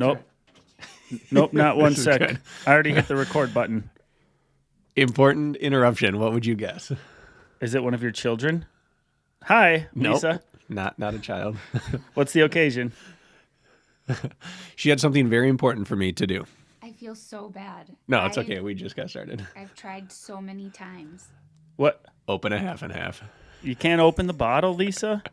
Nope. Nope, not one This is sec. good. I already hit the record button. Important interruption. What would you guess? Is it one of your children? Hi, Nope. Lisa. Not a child. What's the occasion? She had something very important for me to do. I feel so bad. No, it's okay. We just got started. I've tried so many times. What? Open a half and half. You can't open the bottle, Lisa?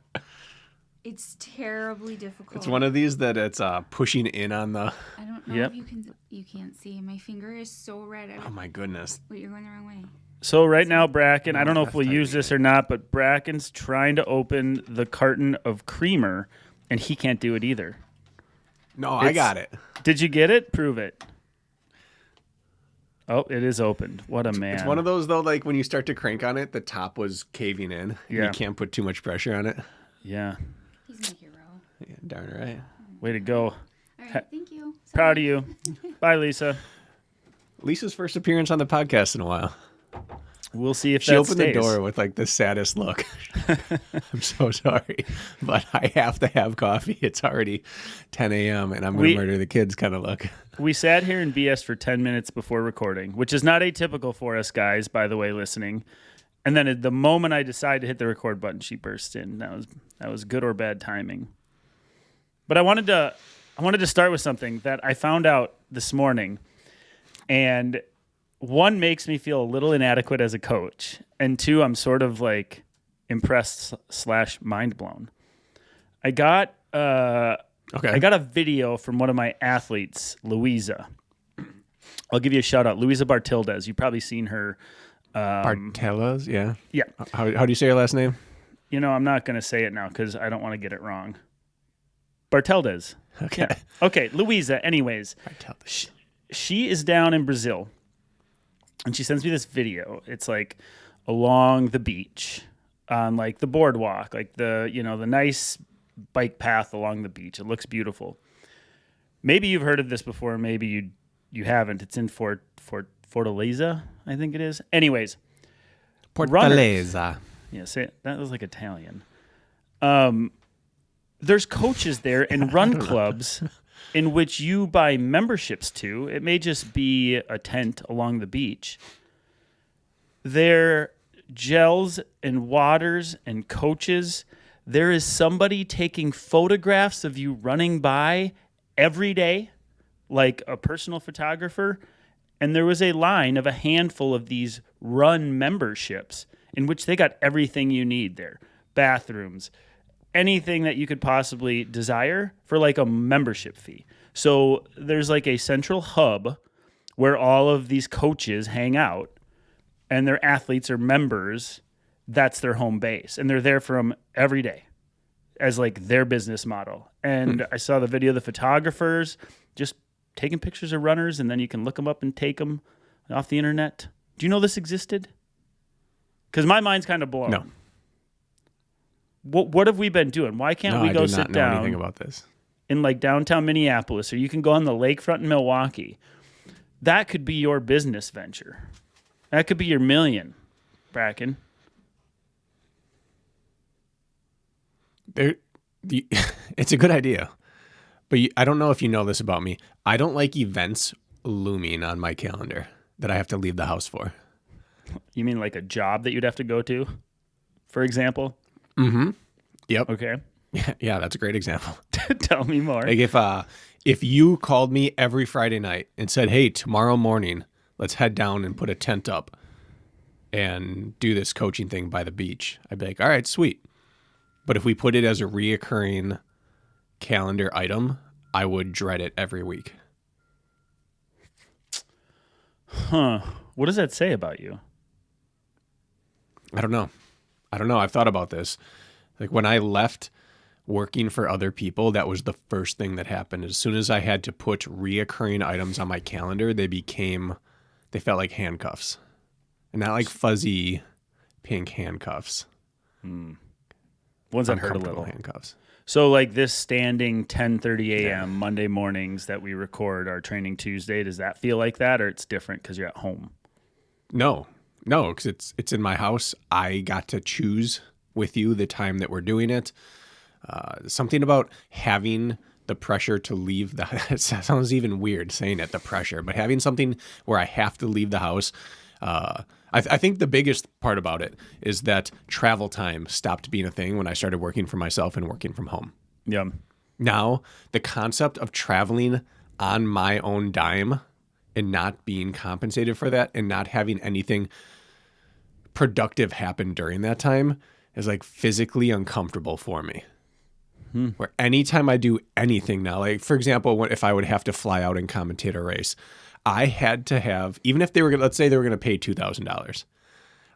It's terribly difficult. It's one of these that it's pushing in on the. I don't know Yep. if you can't see. My finger is so red. Oh my goodness. Wait, you're going the wrong way. So right now, Bracken, I don't know if that's we'll tight, use this or not, but Bracken's trying to open the carton of creamer, and he can't do it either. No, I It's- got it. Did you get it? Prove it. Oh, it is opened. What a man. It's one of those though, like when you start to crank on it, the top was caving in. Yeah. You can't put too much pressure on it. Yeah. He's my hero. Yeah, darn right. Way to go. All right, thank you. Proud of you. Bye, Lisa. Lisa's first appearance on the podcast in a while. We'll see if She that opened stays. the door with like the saddest look. I'm so sorry, but I have to have coffee. It's already 10 a.m. and I'm going to murder the kids kind of look. We sat here in BS for 10 minutes before recording, which is not atypical for us guys, by the way, listening. And then at the moment I decided to hit the record button, she burst in. That was good or bad timing. But I wanted to start with something that I found out this morning. And one, makes me feel a little inadequate as a coach. And two, I'm sort of like impressed / mind blown. I got Okay. I got a video from one of my athletes, Louisa. I'll give you a shout out, Louisa Bartildes. You've probably seen her. Bartelas, yeah. Yeah. How do you say your last name? You know, I'm not going to say it now because I don't want to get it wrong. Bartildes. Okay. Yeah. Okay, Louisa. Anyways, Bartelas. she is down in Brazil, and she sends me this video. It's like along the beach on like the boardwalk, like the nice bike path along the beach. It looks beautiful. Maybe you've heard of this before, maybe you haven't. It's in Fortaleza, I think it is. Anyways, Fortaleza. yeah, say it. That was like Italian. There's coaches there and run clubs in which you buy memberships to. It may just be a tent along the beach. They're gels and waters and coaches. There is somebody taking photographs of you running by every day, like a personal photographer. And there was a line of a handful of these run memberships in which they got everything you need there. Bathrooms, anything that you could possibly desire for like a membership fee. So there's like a central hub where all of these coaches hang out and their athletes are members. That's their home base. And they're there from every day as like their business model. And I saw the video of the photographers just taking pictures of runners, and then you can look them up and take them off the internet. Do you know this existed? Because my mind's kind of blown. No. What have we been doing? Why can't we I go do not sit know down anything about this. in like downtown Minneapolis, or you can go on the lakefront in Milwaukee? That could be your business venture. That could be your million, Bracken. It's a good idea. But I don't know if you know this about me. I don't like events looming on my calendar that I have to leave the house for. You mean like a job that you'd have to go to, for example? Yep. Okay. Yeah, that's a great example. Tell me more. Like if you called me every Friday night and said, "Hey, tomorrow morning, let's head down and put a tent up and do this coaching thing by the beach," I'd be like, "All right, sweet." But if we put it as a reoccurring calendar item, I would dread it every week. Huh. What does that say about you? I don't know. I've thought about this. Like when I left working for other people, that was the first thing that happened. As soon as I had to put reoccurring items on my calendar, they felt like handcuffs. And not like fuzzy pink handcuffs. Ones that hurt a Uncomfortable little. handcuffs. So like this standing 10:30 a.m. Monday mornings that we record our Training Tuesday, does that feel like that, or it's different because you're at home? No, because it's in my house. I got to choose with you the time that we're doing it. Something about having the pressure to leave the it sounds even weird saying it, the pressure, but having something where I have to leave the house. I think the biggest part about it is that travel time stopped being a thing when I started working for myself and working from home. Yeah. Now, the concept of traveling on my own dime and not being compensated for that and not having anything productive happen during that time is like physically uncomfortable for me. Where anytime I do anything now, like for example, if I would have to fly out and commentate a race, I had to have, even if they were, let's say they were going to pay $2,000,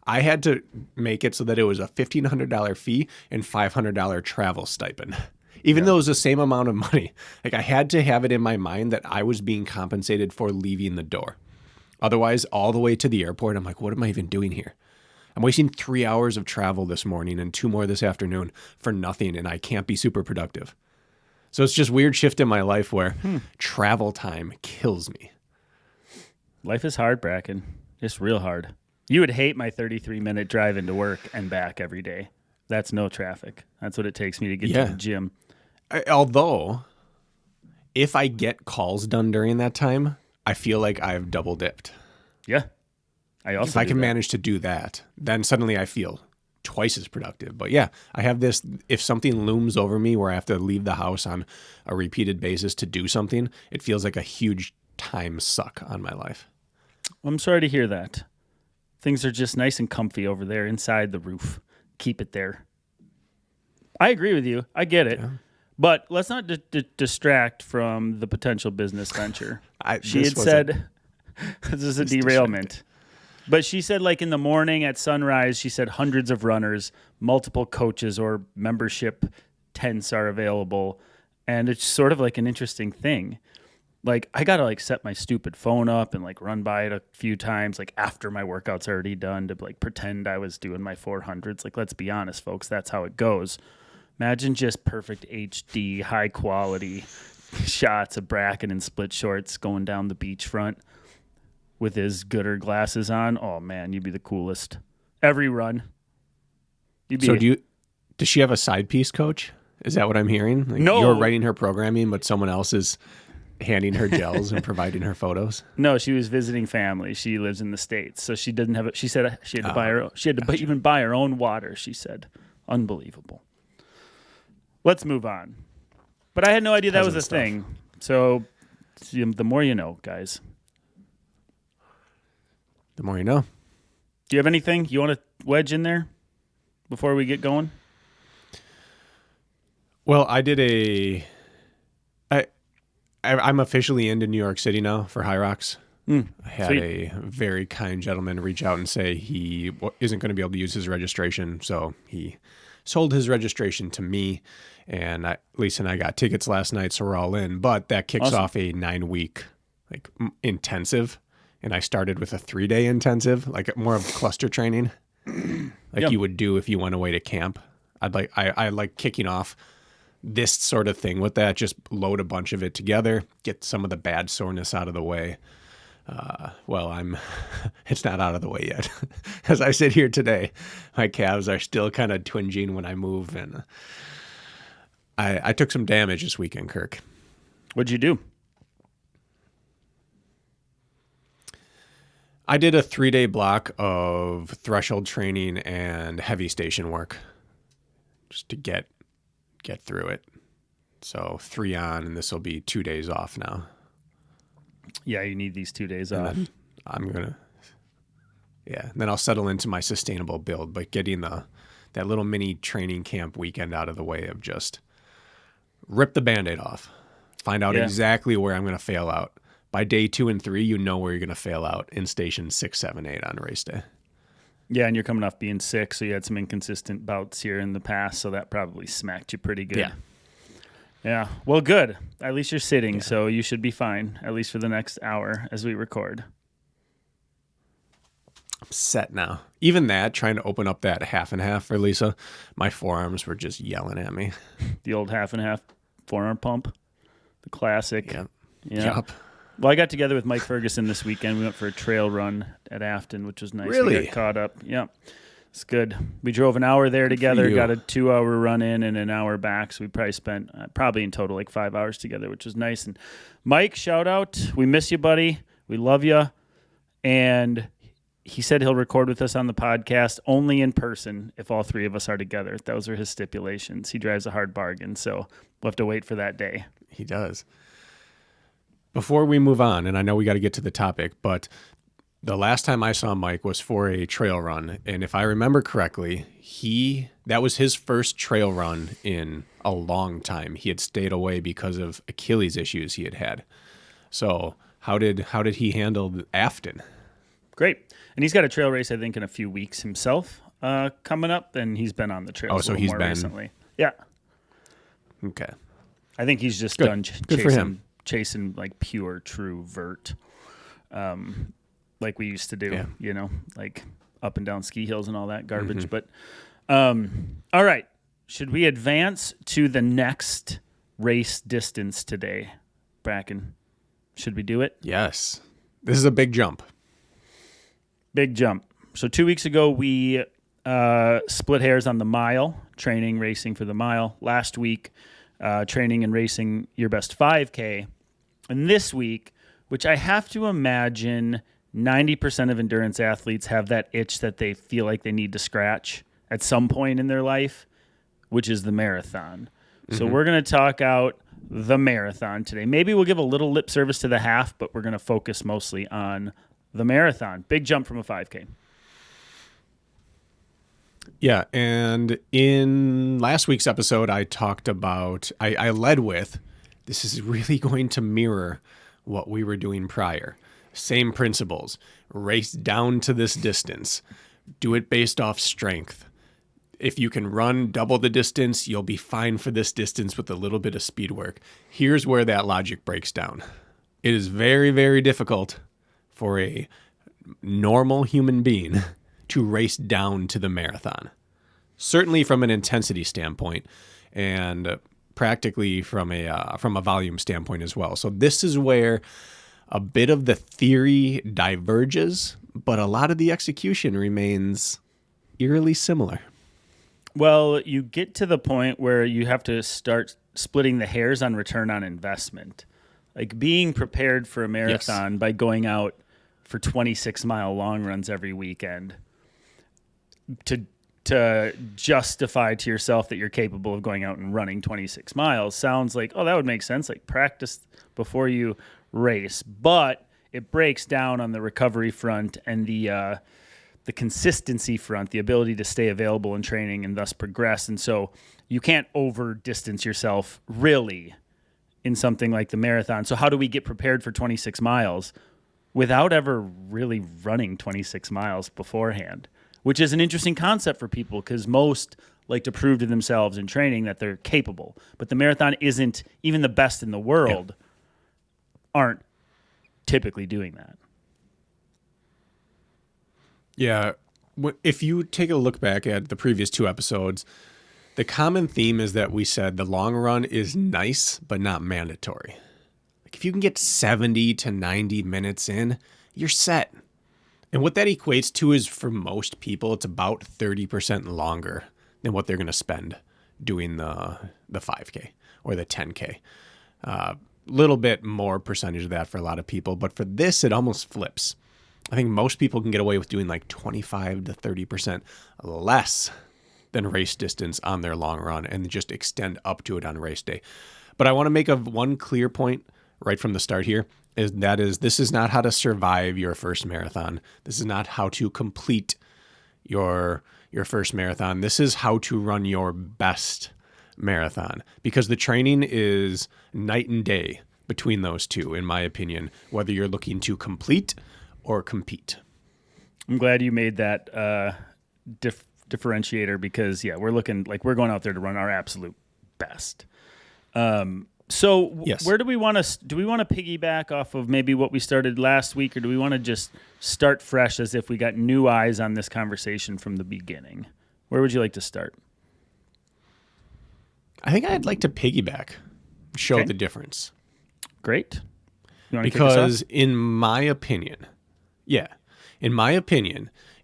I had to make it so that it was a $1,500 fee and $500 travel stipend. Even though it was the same amount of money, like I had to have it in my mind that I was being compensated for leaving the door. Otherwise, all the way to the airport, I'm like, what am I even doing here? I'm wasting 3 hours of travel this morning and 2 more this afternoon for nothing, and I can't be super productive. So it's just weird shift in my life where travel time kills me. Life is hard, Bracken. It's real hard. You would hate my 33-minute drive into work and back every day. That's no traffic. That's what it takes me to get to the gym. Although, if I get calls done during that time, I feel like I've double dipped. Yeah. I also If I can manage to do that, then suddenly I feel twice as productive. But yeah, I have this, if something looms over me where I have to leave the house on a repeated basis to do something, it feels like a huge time suck on my life. I'm sorry to hear that. Things are just nice and comfy over there inside the roof. Keep it there. I agree with you. I get it. Yeah. But let's not distract from the potential business venture. She had said, this is a derailment. But she said, like in the morning at sunrise, she said hundreds of runners, multiple coaches or membership tents are available. And it's sort of like an interesting thing. Like, I got to like set my stupid phone up and like run by it a few times, like after my workout's already done to like pretend I was doing my 400s. Like, let's be honest, folks, that's how it goes. Imagine just perfect HD, high quality shots of Bracken in split shorts going down the beachfront with his gooder glasses on. Oh man, you'd be the coolest. Every run. Does she have a side piece coach? Is that what I'm hearing? Like no. You're writing her programming, but someone else is handing her gels and providing her photos? No, she was visiting family. She lives in the States, so she didn't have it. She said she had to buy her. She had to even buy her own water. She said, "Unbelievable." Let's move on. But I had no idea that was a thing. So, the more you know, guys. The more you know. Do you have anything you want to wedge in there before we get going? Well, I'm officially into New York City now for High Rocks. I had a very kind gentleman reach out and say he isn't going to be able to use his registration, so he sold his registration to me, and Lisa and I got tickets last night, so we're all in. But that kicks off a 9-week intensive, and I started with a 3-day intensive, like more of cluster training, you would do if you went away to camp. I like kicking off this sort of thing with that, just load a bunch of it together, get some of the bad soreness out of the way. It's not out of the way yet. As I sit here today, my calves are still kind of twinging when I move, and I took some damage this weekend, Kirk. What'd you do? I did a 3-day block of threshold training and heavy station work just to get through it. So 3 on, and this will be 2 days off now. Yeah, you need these 2 days off. Then I'll settle into my sustainable build, but getting that little mini training camp weekend out of the way of just rip the Band-Aid off, find out exactly where I'm going to fail out. By day 2 and 3, you know where you're going to fail out in station 6, 7, 8 on race day. Yeah, and you're coming off being sick, so you had some inconsistent bouts here in the past, so that probably smacked you pretty good. Yeah. Well, good. At least you're sitting, so you should be fine, at least for the next hour as we record. I'm set now. Even that, trying to open up that half and half for Lisa, my forearms were just yelling at me. The old half and half forearm pump, the classic. Yep. Yep. Well, I got together with Mike Ferguson this weekend. We went for a trail run at Afton, which was nice. Really? We got caught up. Yeah. It's good. We drove an hour there together, you. got a 2-hour run in and an hour back. So we probably spent probably in total like 5 hours together, which was nice. And Mike, shout out. We miss you, buddy. We love you. And he said he'll record with us on the podcast only in person if all three of us are together. Those are his stipulations. He drives a hard bargain, so we'll have to wait for that day. He does. Before we move on, and I know we got to get to the topic, but the last time I saw Mike was for a trail run. And if I remember correctly, that was his first trail run in a long time. He had stayed away because of Achilles issues he had had. So how did he handle Afton? Great. And he's got a trail race, I think, in a few weeks himself coming up, and he's been on the trail so he's more been recently. Yeah. Okay. I think he's just Good. done Good for him. chasing like pure, true vert, like we used to do, like up and down ski hills and all that garbage. But all right, should we advance to the next race distance today, Bracken? Should we do it? Yes. This is a big jump. Big jump. So 2 weeks ago, we split hairs on the mile, training, racing for the mile. Last week, training and racing your best 5K. And this week, which I have to imagine 90% of endurance athletes have that itch that they feel like they need to scratch at some point in their life, which is the marathon. So we're going to talk out the marathon today. Maybe we'll give a little lip service to the half, but we're going to focus mostly on the marathon. Big jump from a 5K. Yeah, and in last week's episode, I talked about, I led with, this is really going to mirror what we were doing prior. Same principles. Race down to this distance. Do it based off strength. If you can run double the distance, you'll be fine for this distance with a little bit of speed work. Here's where that logic breaks down. It is very, very difficult for a normal human being to race down to the marathon. Certainly from an intensity standpoint and practically from a volume standpoint as well. So this is where a bit of the theory diverges, but a lot of the execution remains eerily similar. Well, you get to the point where you have to start splitting the hairs on return on investment. Like being prepared for a marathon by going out for 26-mile long runs every weekend to justify to yourself that you're capable of going out and running 26 miles sounds like, oh, that would make sense. Like practice before you race. But it breaks down on the recovery front and the consistency front, the ability to stay available in training and thus progress. And so you can't over distance yourself really in something like the marathon. So how do we get prepared for 26 miles without ever really running 26 miles beforehand? Which is an interesting concept for people because most like to prove to themselves in training that they're capable. But the marathon isn't, even the best in the world aren't typically doing that. Yeah. If you take a look back at the previous two episodes, the common theme is that we said the long run is nice, but not mandatory. Like if you can get 70 to 90 minutes in, you're set. And what that equates to is for most people, it's about 30% longer than what they're going to spend doing the 5K or the 10K. Little bit more percentage of that for a lot of people. But for this, it almost flips. I think most people can get away with doing like 25 to 30% less than race distance on their long run and just extend up to it on race day. But I want to make one clear point right from the start here. This is not how to survive your first marathon. This is not how to complete your first marathon. This is how to run your best marathon because the training is night and day between those two, in my opinion, whether you're looking to complete or compete. I'm glad you made that differentiator because, we're looking like we're going out there to run our absolute best. So Yes. where do we want to piggyback off of maybe what we started last week, or do we want to just start fresh as if we got new eyes on this conversation from the beginning? Where would you like to start? I think I'd like to piggyback, show Okay. the difference. Great. You want to kick us off? Because in my opinion,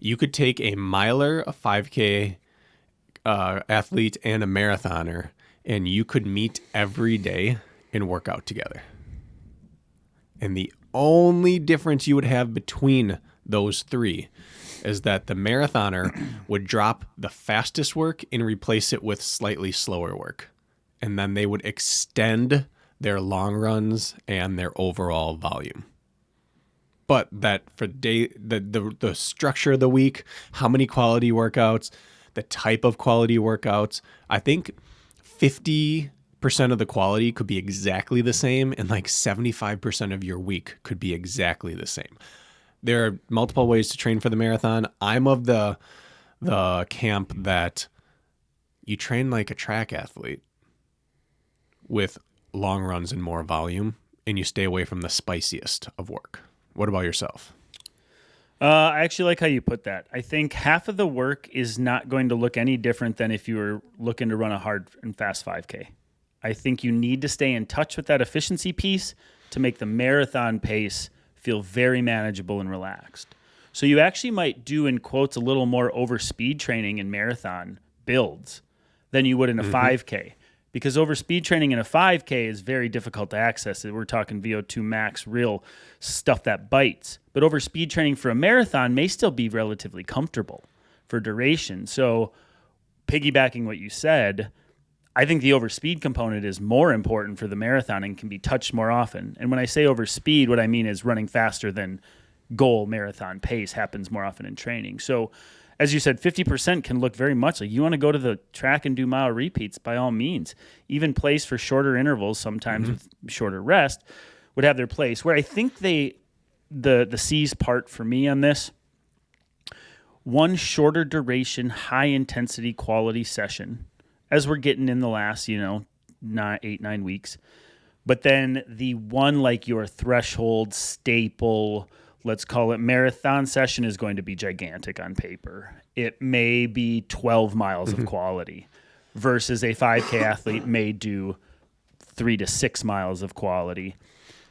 You could take a miler, a 5K athlete, and a marathoner, and you could meet every day and work out together. And the only difference you would have between those three is that the marathoner would drop the fastest work and replace it with slightly slower work. And then they would extend their long runs and their overall volume. But that for the structure of the week, how many quality workouts, the type of quality workouts, I think 50% of the quality could be exactly the same, and like 75% of your week could be exactly the same. There are multiple ways to train for the marathon. I'm of the camp that you train like a track athlete with long runs and more volume, and you stay away from the spiciest of work. What about yourself? I actually like how you put that. I think half of the work is not going to look any different than if you were looking to run a hard and fast 5K. I think you need to stay in touch with that efficiency piece to make the marathon pace feel very manageable and relaxed. So you actually might do, in quotes, a little more over speed training in marathon builds than you would in a 5K. Because over speed training in a 5K is very difficult to access. We're talking VO2 max, real stuff that bites. But over speed training for a marathon may still be relatively comfortable for duration. So piggybacking what you said, I think the over speed component is more important for the marathon and can be touched more often. And when I say over speed, what I mean is running faster than goal marathon pace happens more often in training. So as you said, 50% can look very much like you want to go to the track and do mile repeats, by all means. Even place for shorter intervals, sometimes with shorter rest, would have their place. Where I think the C's part for me on this, one shorter duration, high intensity quality session, as we're getting in the last, 8-9 weeks. But then the one like your threshold staple, let's call it marathon session, is going to be gigantic on paper. It may be 12 miles of quality versus a 5K athlete may do 3 to 6 miles of quality.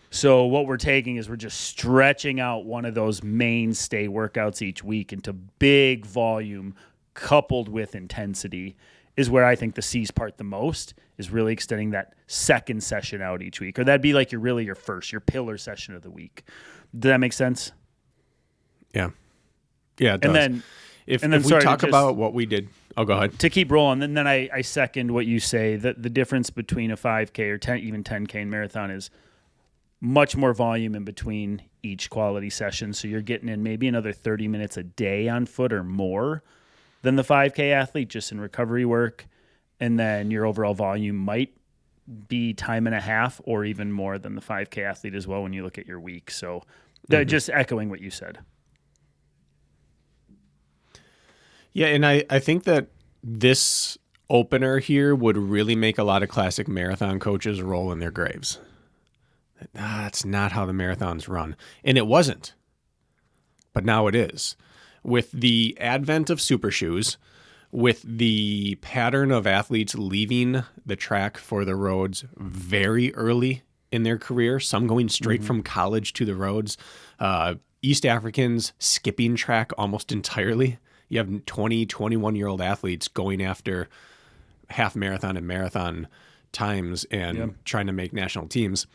So what we're taking is we're just stretching out one of those mainstay workouts each week into big volume coupled with intensity is where I think the C's part the most, is really extending that second session out each week. Or that'd be like your pillar session of the week. Does that make sense? Yeah. Yeah, it does. And then if we we talk about what we did, go ahead. To keep rolling, and then I second what you say, that the difference between a 5K or even 10K in marathon is much more volume in between each quality session. So you're getting in maybe another 30 minutes a day on foot or more than the 5K athlete just in recovery work. And then your overall volume might be time and a half or even more than the 5K athlete as well when you look at your week. So just echoing what you said. Yeah, and I think that this opener here would really make a lot of classic marathon coaches roll in their graves. That's not how the marathons run. And it wasn't. But now it is. With the advent of super shoes, with the pattern of athletes leaving the track for the roads very early in their career, some going straight from college to the roads, East Africans skipping track almost entirely. You have 20, 21-year-old athletes going after half marathon and marathon times and trying to make national teams.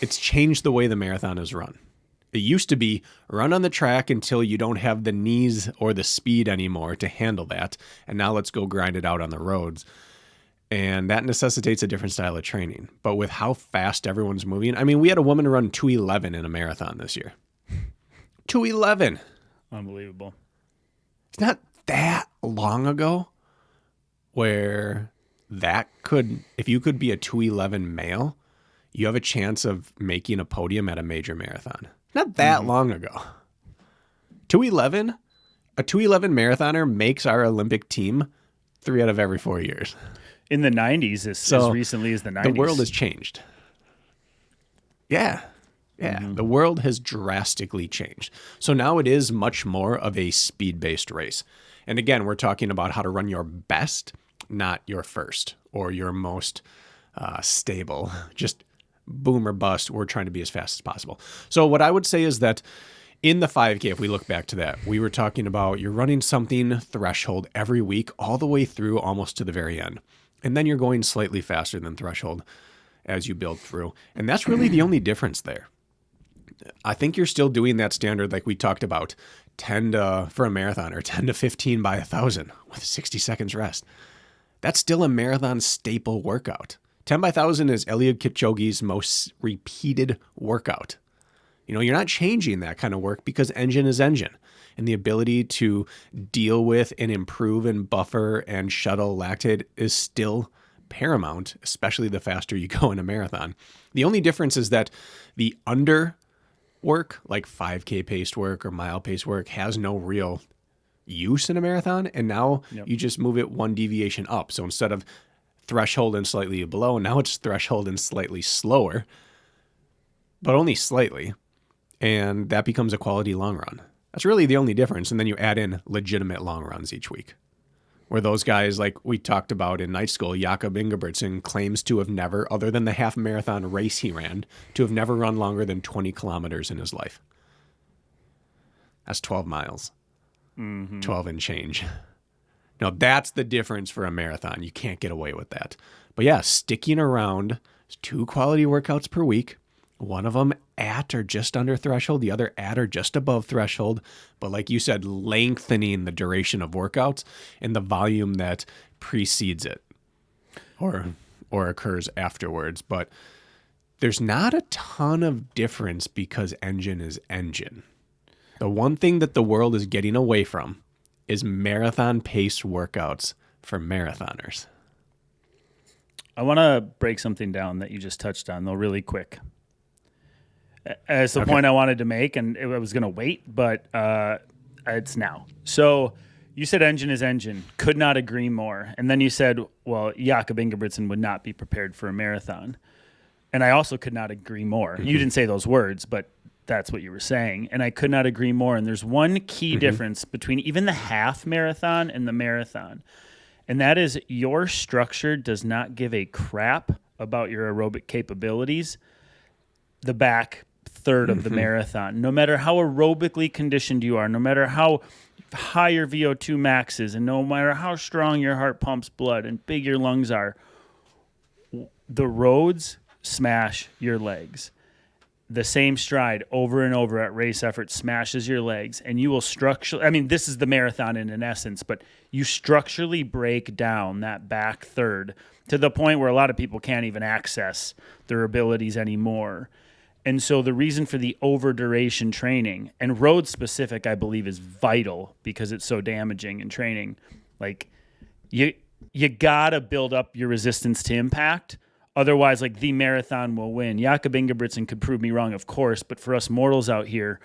It's changed the way the marathon is run. It used to be run on the track until you don't have the knees or the speed anymore to handle that. And now let's go grind it out on the roads. And that necessitates a different style of training. But with how fast everyone's moving, I mean, we had a woman run 2:11 in a marathon this year. 2:11. Unbelievable. It's not that long ago where that could, if you could be a 2:11 male, you have a chance of making a podium at a major marathon. Not that long ago. 2:11, a 2:11 marathoner makes our Olympic team 3 out of every 4 years. In the 90s, as recently as the 90s. The world has changed. Yeah. The world has drastically changed. So now it is much more of a speed-based race. And again, we're talking about how to run your best, not your first or your most stable. Just boom or bust. We're trying to be as fast as possible. So what I would say is that In the 5K, if we look back to that, we were talking about you're running something threshold every week all the way through almost to the very end. And then you're going slightly faster than threshold as you build through. And that's really the only difference there. I think you're still doing that standard like we talked about, 10 to, for a marathon, or 10 to 15 by 1,000 with 60 seconds rest. That's still a marathon staple workout. 10 by 1,000 is Eliud Kipchoge's most repeated workout. You know, you're not changing that kind of work because engine is engine. And the ability to deal with and improve and buffer and shuttle lactate is still paramount, especially the faster you go in a marathon. The only difference is that the under work, like 5K paced work or mile paced work, has no real use in a marathon. And now you just move it one deviation up. So instead of threshold and slightly below, now it's threshold and slightly slower, but only slightly. And that becomes a quality long run. That's really the only difference. And then you add in legitimate long runs each week, where those guys, like we talked about in night school, Jakob Ingebrigtsen claims to have never, other than the half marathon race he ran, to have never run longer than 20 kilometers in his life. That's 12 miles, 12 and change. Now, that's the difference for a marathon. You can't get away with that. But yeah, sticking around 2 quality workouts per week, one of them at or just under threshold, the other at or just above threshold. But like you said, lengthening the duration of workouts and the volume that precedes it or occurs afterwards. But there's not a ton of difference because engine is engine. The one thing that the world is getting away from is marathon paced workouts for marathoners. I want to break something down that you just touched on, though, really quick. It's the point I wanted to make, and I was going to wait, but it's now. So you said engine is engine. Could not agree more. And then you said, well, Jakob Ingebrigtsen would not be prepared for a marathon. And I also could not agree more. You didn't say those words, but that's what you were saying. And I could not agree more. And there's one key difference between even the half marathon and the marathon. And that is your structure does not give a crap about your aerobic capabilities the back third of the marathon. No matter how aerobically conditioned you are, no matter how high your VO2 max is, and no matter how strong your heart pumps blood and big your lungs are, the roads smash your legs. The same stride over and over at race effort smashes your legs, and you will structurally, I mean, this is the marathon in an essence, but you structurally break down that back third to the point where a lot of people can't even access their abilities anymore. And so the reason for the over duration training, and road specific, I believe, is vital because it's so damaging in training. Like you gotta build up your resistance to impact. Otherwise, like, the marathon will win. Jakob Ingebrigtsen could prove me wrong, of course, but for us mortals out here,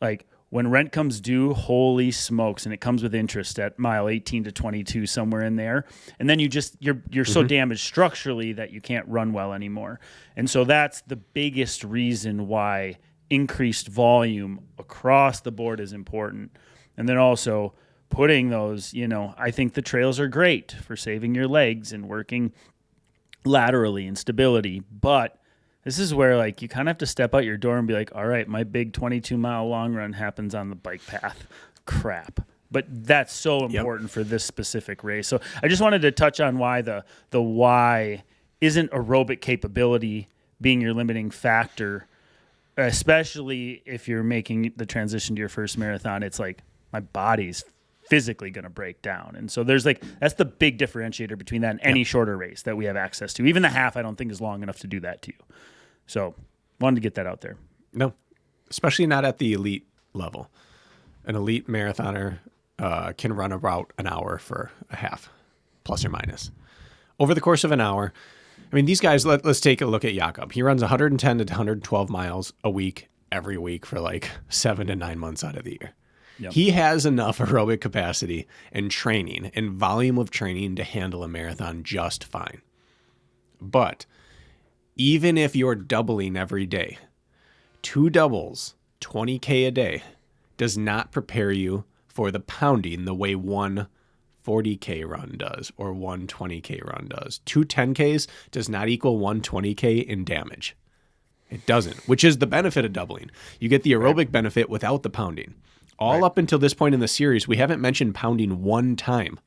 like, when rent comes due, holy smokes, and it comes with interest at mile 18 to 22, somewhere in there. And then you're so damaged structurally that you can't run well anymore. And so that's the biggest reason why increased volume across the board is important. And then also putting those, I think the trails are great for saving your legs and working laterally and stability, but this is where, like, you kind of have to step out your door and be like, all right, my big 22-mile long run happens on the bike path. Crap. But that's so important for this specific race. So I just wanted to touch on why the why isn't aerobic capability being your limiting factor, especially if you're making the transition to your first marathon. It's like, my body's physically going to break down. And so that's the big differentiator between that and any shorter race that we have access to. Even the half, I don't think is long enough to do that to you. So wanted to get that out there. No, especially not at the elite level. An elite marathoner can run about an hour for a half, plus or minus. Over the course of an hour, I mean, these guys, let's take a look at Jakob. He runs 110 to 112 miles a week, every week for like 7 to 9 months out of the year. Yep. He has enough aerobic capacity and training and volume of training to handle a marathon just fine. But even if you're doubling every day, 2 doubles, 20K a day, does not prepare you for the pounding the way one 40K run does or one 20K run does. 2 10Ks does not equal one 20K in damage. It doesn't, which is the benefit of doubling. You get the aerobic benefit without the pounding. All up until this point in the series, we haven't mentioned pounding one time.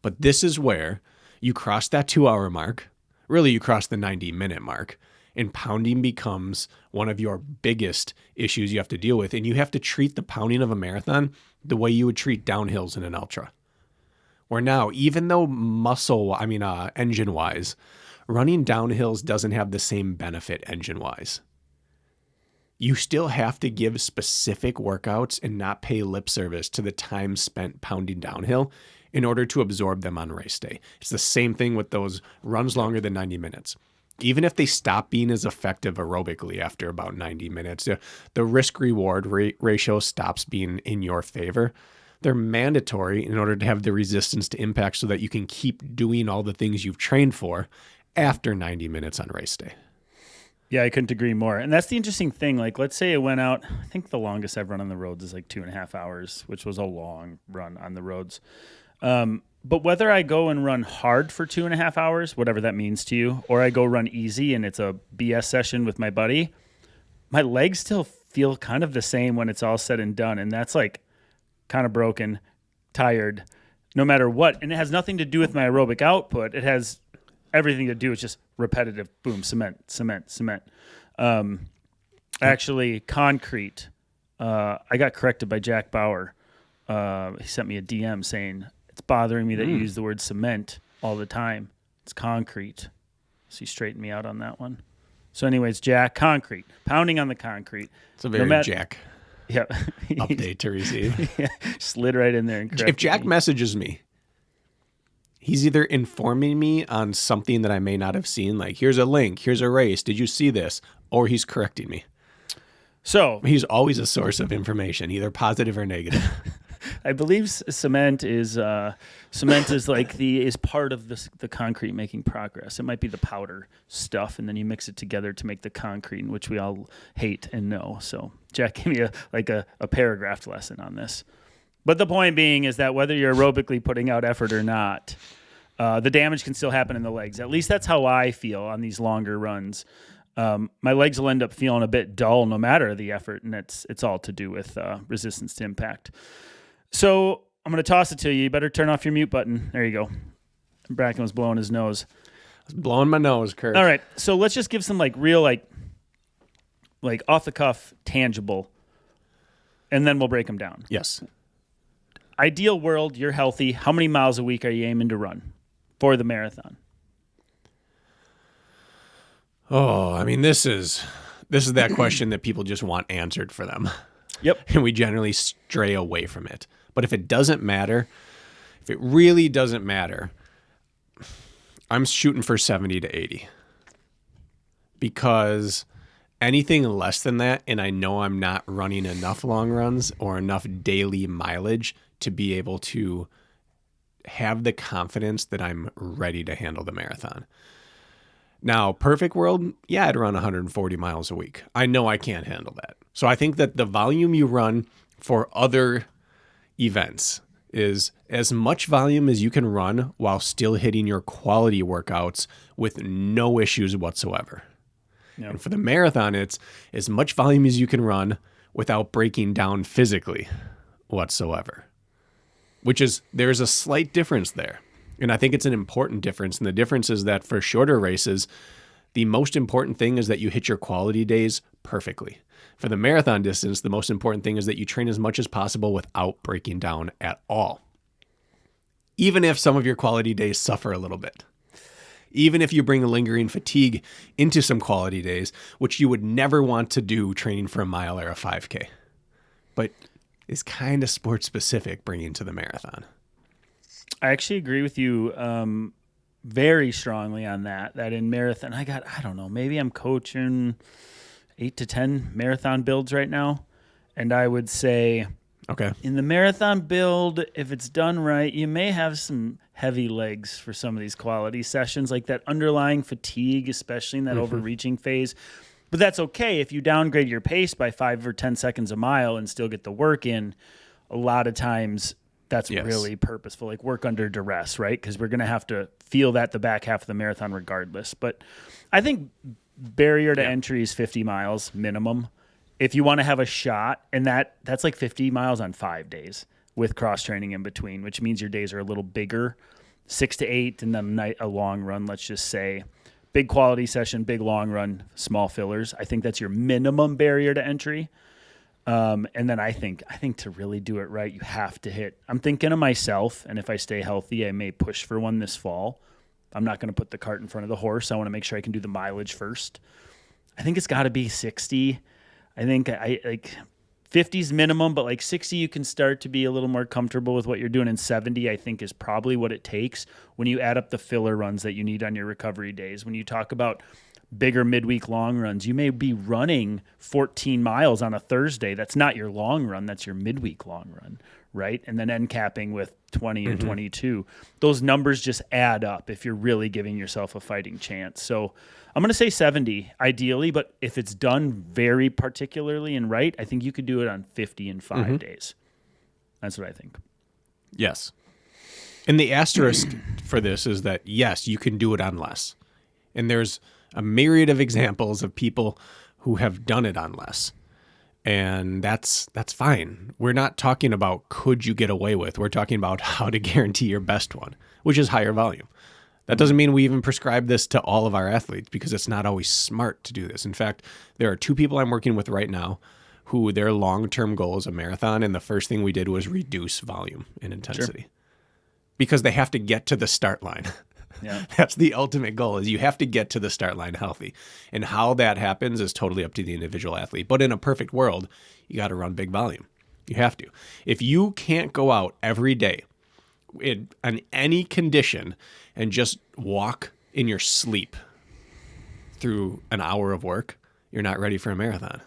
But this is where you cross that 2-hour mark. Really, you cross the 90-minute mark. And pounding becomes one of your biggest issues you have to deal with. And you have to treat the pounding of a marathon the way you would treat downhills in an ultra. Where now, even though engine-wise, running downhills doesn't have the same benefit engine-wise. You still have to give specific workouts and not pay lip service to the time spent pounding downhill in order to absorb them on race day. It's the same thing with those runs longer than 90 minutes. Even if they stop being as effective aerobically after about 90 minutes, the risk-reward ratio stops being in your favor. They're mandatory in order to have the resistance to impact so that you can keep doing all the things you've trained for after 90 minutes on race day. Yeah, I couldn't agree more. And that's the interesting thing. Like, let's say I went out, I think the longest I've run on the roads is like 2.5 hours, which was a long run on the roads. But whether I go and run hard for 2.5 hours, whatever that means to you, or I go run easy and it's a BS session with my buddy, my legs still feel kind of the same when it's all said and done. And that's like kind of broken, tired, no matter what. And it has nothing to do with my aerobic output. It has everything to do with just repetitive, boom, cement. Actually, concrete. I got corrected by Jack Bauer. He sent me a DM saying, it's bothering me that you use the word cement all the time. It's concrete. So he straightened me out on that one. So anyways, Jack, concrete. Pounding on the concrete. It's a very Jack update to receive. Yeah, slid right in there and corrected If Jack messages me, he's either informing me on something that I may not have seen, like here's a link, here's a race, did you see this? Or he's correcting me. So he's always a source of information, either positive or negative. I believe cement is like is part of the concrete making progress. It might be the powder stuff, and then you mix it together to make the concrete, in which we all hate and know. So Jack gave me a paragraph lesson on this. But the point being is that whether you're aerobically putting out effort or not, the damage can still happen in the legs. At least that's how I feel on these longer runs. My legs will end up feeling a bit dull no matter the effort, and it's all to do with resistance to impact. So I'm going to toss it to you. You better turn off your mute button. There you go. Bracken was blowing his nose. I was blowing my nose, Kurt. All right. So let's just give some real like off the cuff, tangible, and then we'll break them down. Yes. Ideal world, you're healthy. How many miles a week are you aiming to run for the marathon? Oh, I mean, this is that question that people just want answered for them. Yep. And we generally stray away from it. But if it doesn't matter, if it really doesn't matter, I'm shooting for 70 to 80. Because anything less than that, and I know I'm not running enough long runs or enough daily mileage to be able to have the confidence that I'm ready to handle the marathon. Now, perfect world, yeah, I'd run 140 miles a week. I know I can't handle that. So I think that the volume you run for other events is as much volume as you can run while still hitting your quality workouts with no issues whatsoever. Yep. And for the marathon, it's as much volume as you can run without breaking down physically whatsoever, there's a slight difference there. And I think it's an important difference. And the difference is that for shorter races, the most important thing is that you hit your quality days perfectly. For the marathon distance, the most important thing is that you train as much as possible without breaking down at all. Even if some of your quality days suffer a little bit. Even if you bring lingering fatigue into some quality days, which you would never want to do training for a mile or a 5K. But it's kind of sport specific bringing to the marathon. I actually agree with you very strongly on that in marathon, I don't know, maybe I'm coaching 8 to 10 marathon builds right now. And I would say, okay, in the marathon build, if it's done right, you may have some heavy legs for some of these quality sessions, like that underlying fatigue, especially in that overreaching phase. But that's okay if you downgrade your pace by 5 or 10 seconds a mile and still get the work in. A lot of times that's really purposeful, like work under duress, right? Because we're going to have to feel that the back half of the marathon regardless. But I think barrier to entry is 50 miles minimum. If you want to have a shot, and that's like 50 miles on 5 days with cross training in between, which means your days are a little bigger, 6 to 8, and then a long run, let's just say. Big quality session, big long run, small fillers. I think that's your minimum barrier to entry. And then I think to really do it right, you have to hit. I'm thinking of myself, and if I stay healthy, I may push for one this fall. I'm not going to put the cart in front of the horse. I want to make sure I can do the mileage first. I think it's got to be 60. I think I like 50's minimum, but like 60 you can start to be a little more comfortable with what you're doing, and 70 I think is probably what it takes when you add up the filler runs that you need on your recovery days. When you talk about bigger midweek long runs, you may be running 14 miles on a Thursday. That's not your long run, that's your midweek long run, right? And then end capping with 20 and 22. Those numbers just add up if you're really giving yourself a fighting chance. So I'm going to say 70 ideally, but if it's done very particularly and right, I think you could do it on 50 in 5 days. That's what I think. Yes. And the asterisk for this is that, yes, you can do it on less. And there's a myriad of examples of people who have done it on less. And that's fine. We're not talking about could you get away with. We're talking about how to guarantee your best one, which is higher volume. That doesn't mean we even prescribe this to all of our athletes, because it's not always smart to do this. In fact, there are 2 people I'm working with right now who their long-term goal is a marathon, and the first thing we did was reduce volume and intensity because they have to get to the start line. Yeah. That's the ultimate goal, is you have to get to the start line healthy. And how that happens is totally up to the individual athlete. But in a perfect world, you got to run big volume. You have to. If you can't go out every day in any condition and just walk in your sleep through an hour of work, you're not ready for a marathon.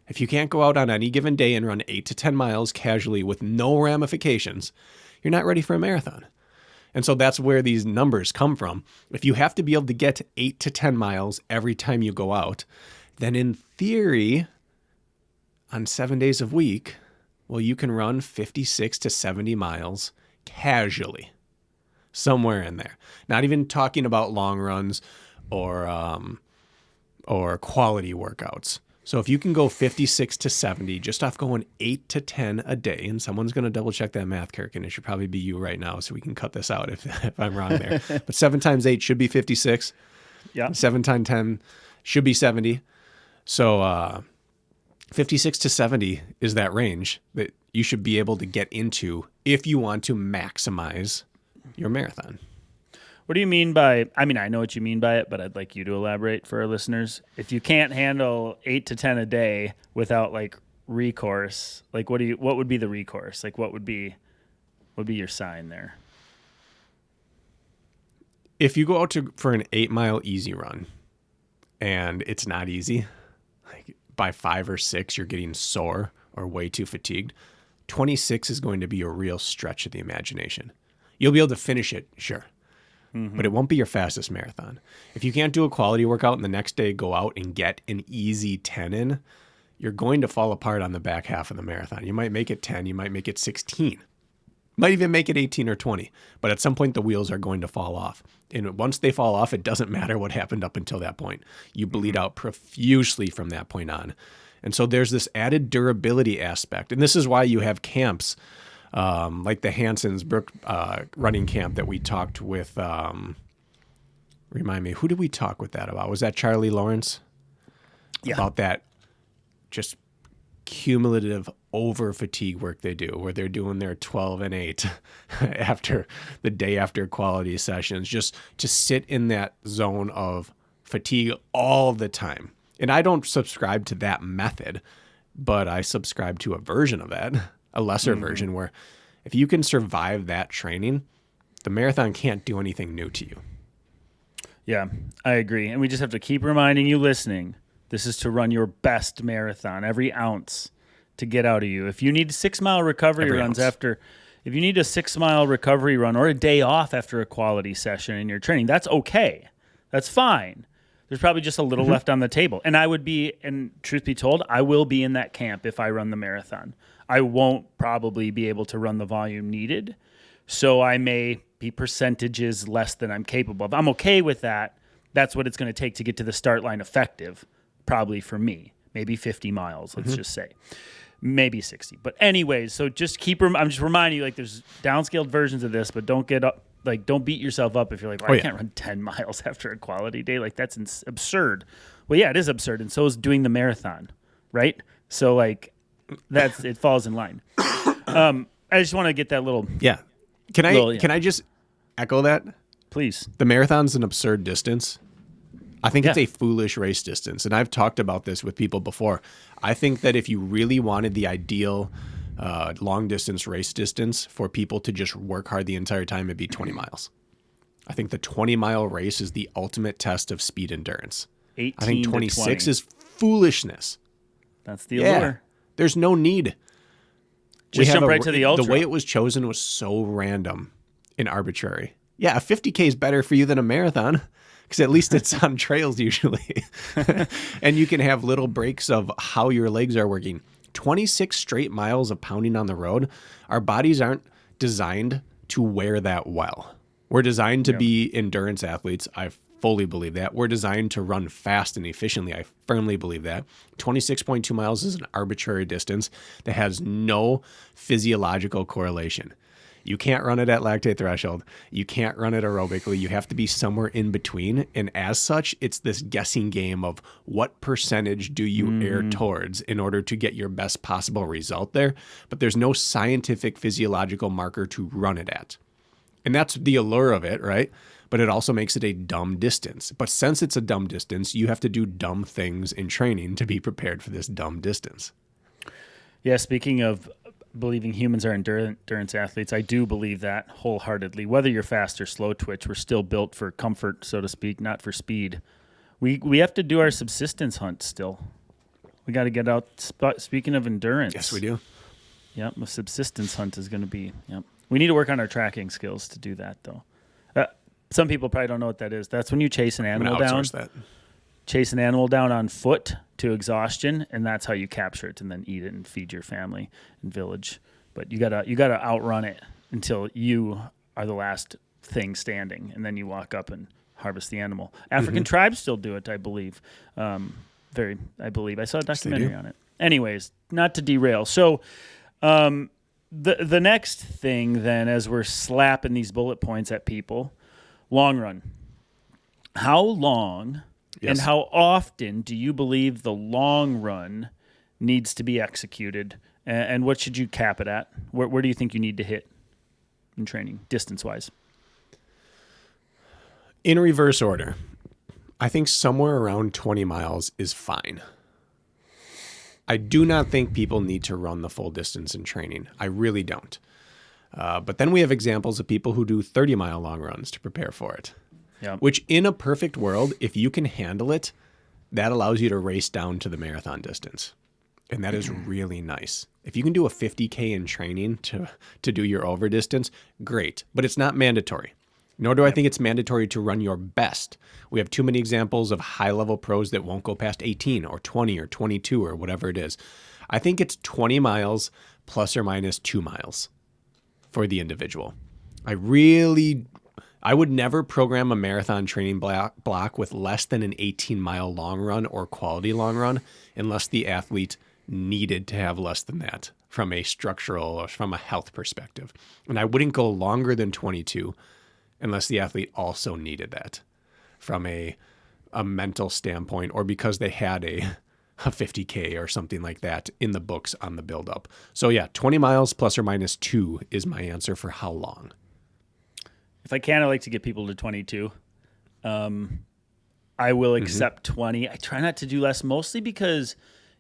If you can't go out on any given day and run 8 to 10 miles casually with no ramifications, you're not ready for a marathon. And so that's where these numbers come from. If you have to be able to get 8 to 10 miles every time you go out, then in theory, on 7 days a week, well, you can run 56 to 70 miles casually, somewhere in there. Not even talking about long runs or quality workouts. So if you can go 56 to 70 just off going 8 to 10 a day, and someone's going to double check that math, Kirk, and it should probably be you right now, so we can cut this out if I'm wrong there. But 7 times 8 should be 56. Yeah. 7 times 10 should be 70. So 56 to 70 is that range that you should be able to get into if you want to maximize your marathon. What do you mean by, I mean, I know what you mean by it, but I'd like you to elaborate for our listeners. If you can't handle 8 to 10 a day without like recourse, like what would be the recourse? Like what would be your sign there? If you go out for an 8-mile easy run and it's not easy, like by 5 or 6, you're getting sore or way too fatigued, 26 is going to be a real stretch of the imagination. You'll be able to finish it, sure. But it won't be your fastest marathon. If you can't do a quality workout and the next day go out and get an easy 10 in, you're going to fall apart on the back half of the marathon. You might make it 10, you might make it 16, might even make it 18 or 20. But at some point, the wheels are going to fall off. And once they fall off, it doesn't matter what happened up until that point. You bleed out profusely from that point on. And so there's this added durability aspect. And this is why you have camps like the Hanson's Brook running camp that we talked with. Remind me, who did we talk with that about? Was that Charlie Lawrence? Yeah. About that just cumulative over fatigue work they do, where they're doing their 12 and 8 after the day after quality sessions, just to sit in that zone of fatigue all the time. And I don't subscribe to that method, but I subscribe to a version of that. A lesser version where if you can survive that training, the marathon can't do anything new to you. Yeah, I agree. And we just have to keep reminding you listening, this is to run your best marathon, every ounce to get out of you. If you need 6-mile recovery Every runs ounce. if you need a 6-mile recovery run or a day off after a quality session in your training, that's okay. That's fine. There's probably just a little left on the table. And I would be, and truth be told, I will be in that camp if I run the marathon. I won't probably be able to run the volume needed, so I may be percentages less than I'm capable of. I'm okay with that That's what it's going to take to get to the start line effective, probably for me. Maybe 50 miles, let's just say. Maybe 60. But anyways, so just I'm just reminding you, like, there's downscaled versions of this, but don't get up, like, don't beat yourself up if you're like, well, I can't run 10 miles after a quality day. Like, that's absurd. Well, yeah, it is absurd. And so is doing the marathon, right? So, like, it falls in line. I just want to get that little. Yeah. Can I just echo that? Please. The marathon's an absurd distance. I think it's a foolish race distance. And I've talked about this with people before. I think that if you really wanted the ideal long distance race distance for people to just work hard the entire time, it'd be 20 miles. I think the 20-mile race is the ultimate test of speed endurance. 18 I think 26 to 20. is foolishness. That's the allure. There's no need. Just jump right to the ultra. The way it was chosen was so random and arbitrary. Yeah, a 50K is better for you than a marathon because at least it's on trails usually. And you can have little breaks of how your legs are working. 26 straight miles of pounding on the road, our bodies aren't designed to wear that well. We're designed to be endurance athletes. I fully believe that. We're designed to run fast and efficiently. I firmly believe that. 26.2 miles is an arbitrary distance that has no physiological correlation. You can't run it at lactate threshold. You can't run it aerobically. You have to be somewhere in between. And as such, it's this guessing game of what percentage do you err towards in order to get your best possible result there. But there's no scientific physiological marker to run it at. And that's the allure of it, right? But it also makes it a dumb distance. But since it's a dumb distance, you have to do dumb things in training to be prepared for this dumb distance. Yeah, speaking of believing humans are endurance athletes, I do believe that wholeheartedly. Whether you're fast or slow twitch, we're still built for comfort, so to speak, not for speed. We have to do our subsistence hunt still. We got to get out. Speaking of endurance. Yes, we do. Yep, a subsistence hunt is going to be, yep. We need to work on our tracking skills to do that, though. Some people probably don't know what that is. That's when you chase an animal down. Chase an animal down on foot to exhaustion, and that's how you capture it and then eat it and feed your family and village. But you gotta outrun it until you are the last thing standing, and then you walk up and harvest the animal. African tribes still do it, I believe. I believe I saw a documentary on it. Anyways, not to derail. So, the next thing then, as we're slapping these bullet points at people, long run. How long and how often do you believe the long run needs to be executed? And what should you cap it at? Where do you think you need to hit in training, distance-wise? In reverse order, I think somewhere around 20 miles is fine. I do not think people need to run the full distance in training. I really don't. But then we have examples of people who do 30-mile long runs to prepare for it. Yep. Which in a perfect world, if you can handle it, that allows you to race down to the marathon distance. And that is really nice. If you can do a 50K in training to do your over distance, great. But it's not mandatory. Nor do I think it's mandatory to run your best. We have too many examples of high-level pros that won't go past 18 or 20 or 22 or whatever it is. I think it's 20 miles plus or minus 2 miles for the individual. I would never program a marathon training block with less than an 18-mile long run or quality long run unless the athlete needed to have less than that from a structural or from a health perspective. And I wouldn't go longer than 22 unless the athlete also needed that from a mental standpoint or because they had a 50K or something like that in the books on the buildup. So yeah, 20 miles plus or minus 2 is my answer for how long. If I can, I like to get people to 22. I will accept 20. I try not to do less, mostly because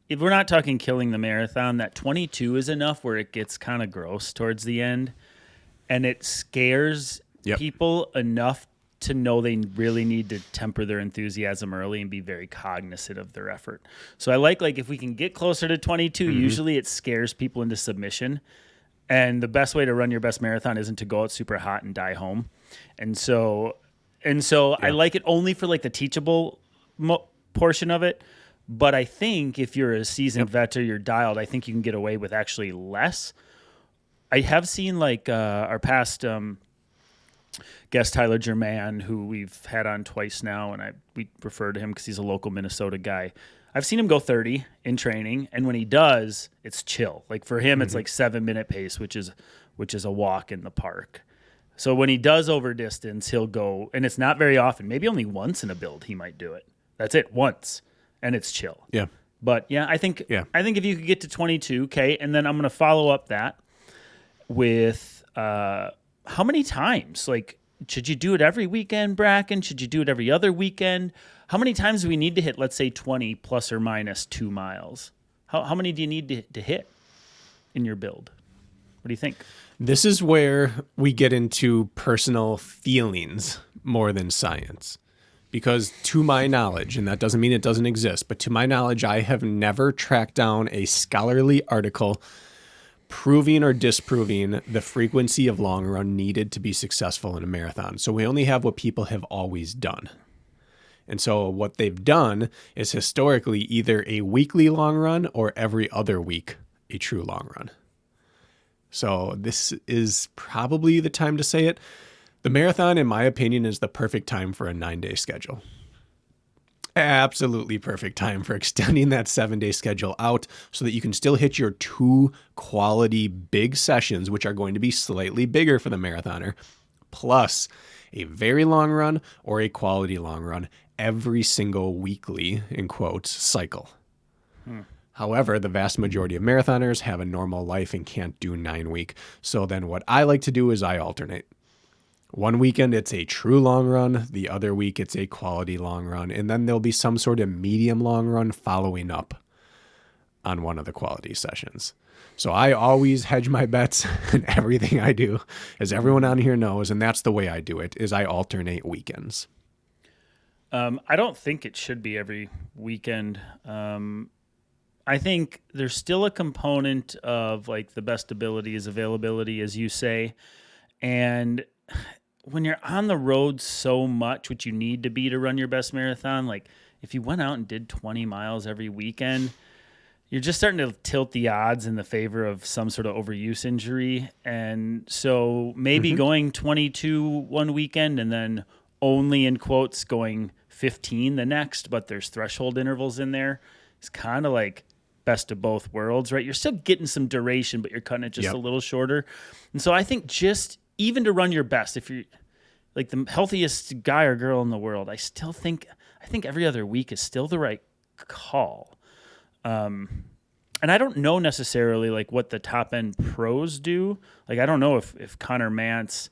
if we're not talking killing the marathon, that 22 is enough where it gets kind of gross towards the end. And it scares people enough to know they really need to temper their enthusiasm early and be very cognizant of their effort. So I like if we can get closer to 22, usually it scares people into submission. And the best way to run your best marathon isn't to go out super hot and die home. And so I like it only for like the teachable portion of it. But I think if you're a seasoned vet or you're dialed, I think you can get away with actually less. I have seen like our past guest Tyler German, who we've had on twice now, and we refer to him because he's a local Minnesota guy. I've seen him go 30 in training, and when he does, it's chill. Like for him, it's like 7-minute pace, which is a walk in the park. So when he does over distance, he'll go, and it's not very often. Maybe only once in a build he might do it. That's it, once, and it's chill. Yeah. But yeah, I think if you could get to 22, okay, and then I'm going to follow up that with how many times? Like, should you do it every weekend, Bracken? Should you do it every other weekend? How many times do we need to hit, let's say, 20 plus or minus 2 miles? How many do you need to hit in your build? What do you think? This is where we get into personal feelings more than science. Because to my knowledge, and that doesn't mean it doesn't exist, but to my knowledge, I have never tracked down a scholarly article proving or disproving the frequency of long run needed to be successful in a marathon. So we only have what people have always done. And so what they've done is historically either a weekly long run or every other week a true long run. So this is probably the time to say it. The marathon, in my opinion, is the perfect time for a 9-day schedule. Absolutely perfect time for extending that 7-day schedule out so that you can still hit your 2 quality big sessions, which are going to be slightly bigger for the marathoner, plus a very long run or a quality long run every single weekly, in quotes, cycle. However, the vast majority of marathoners have a normal life and can't do 9-week. So then what I like to do is I alternate. One weekend, it's a true long run. The other week, it's a quality long run. And then there'll be some sort of medium long run following up on one of the quality sessions. So I always hedge my bets in everything I do, as everyone on here knows. And that's the way I do it, is I alternate weekends. I don't think it should be every weekend. I think there's still a component of like the best ability is availability, as you say. And when you're on the road so much, which you need to be to run your best marathon, like if you went out and did 20 miles every weekend, you're just starting to tilt the odds in the favor of some sort of overuse injury. And so maybe going 22 one weekend and then only in quotes going 15 the next, but there's threshold intervals in there. It's kind of like best of both worlds, right? You're still getting some duration, but you're cutting it just a little shorter. And so I think just even to run your best, if you're like the healthiest guy or girl in the world, I think every other week is still the right call. And I don't know necessarily like what the top end pros do. Like, I don't know if Connor Mantz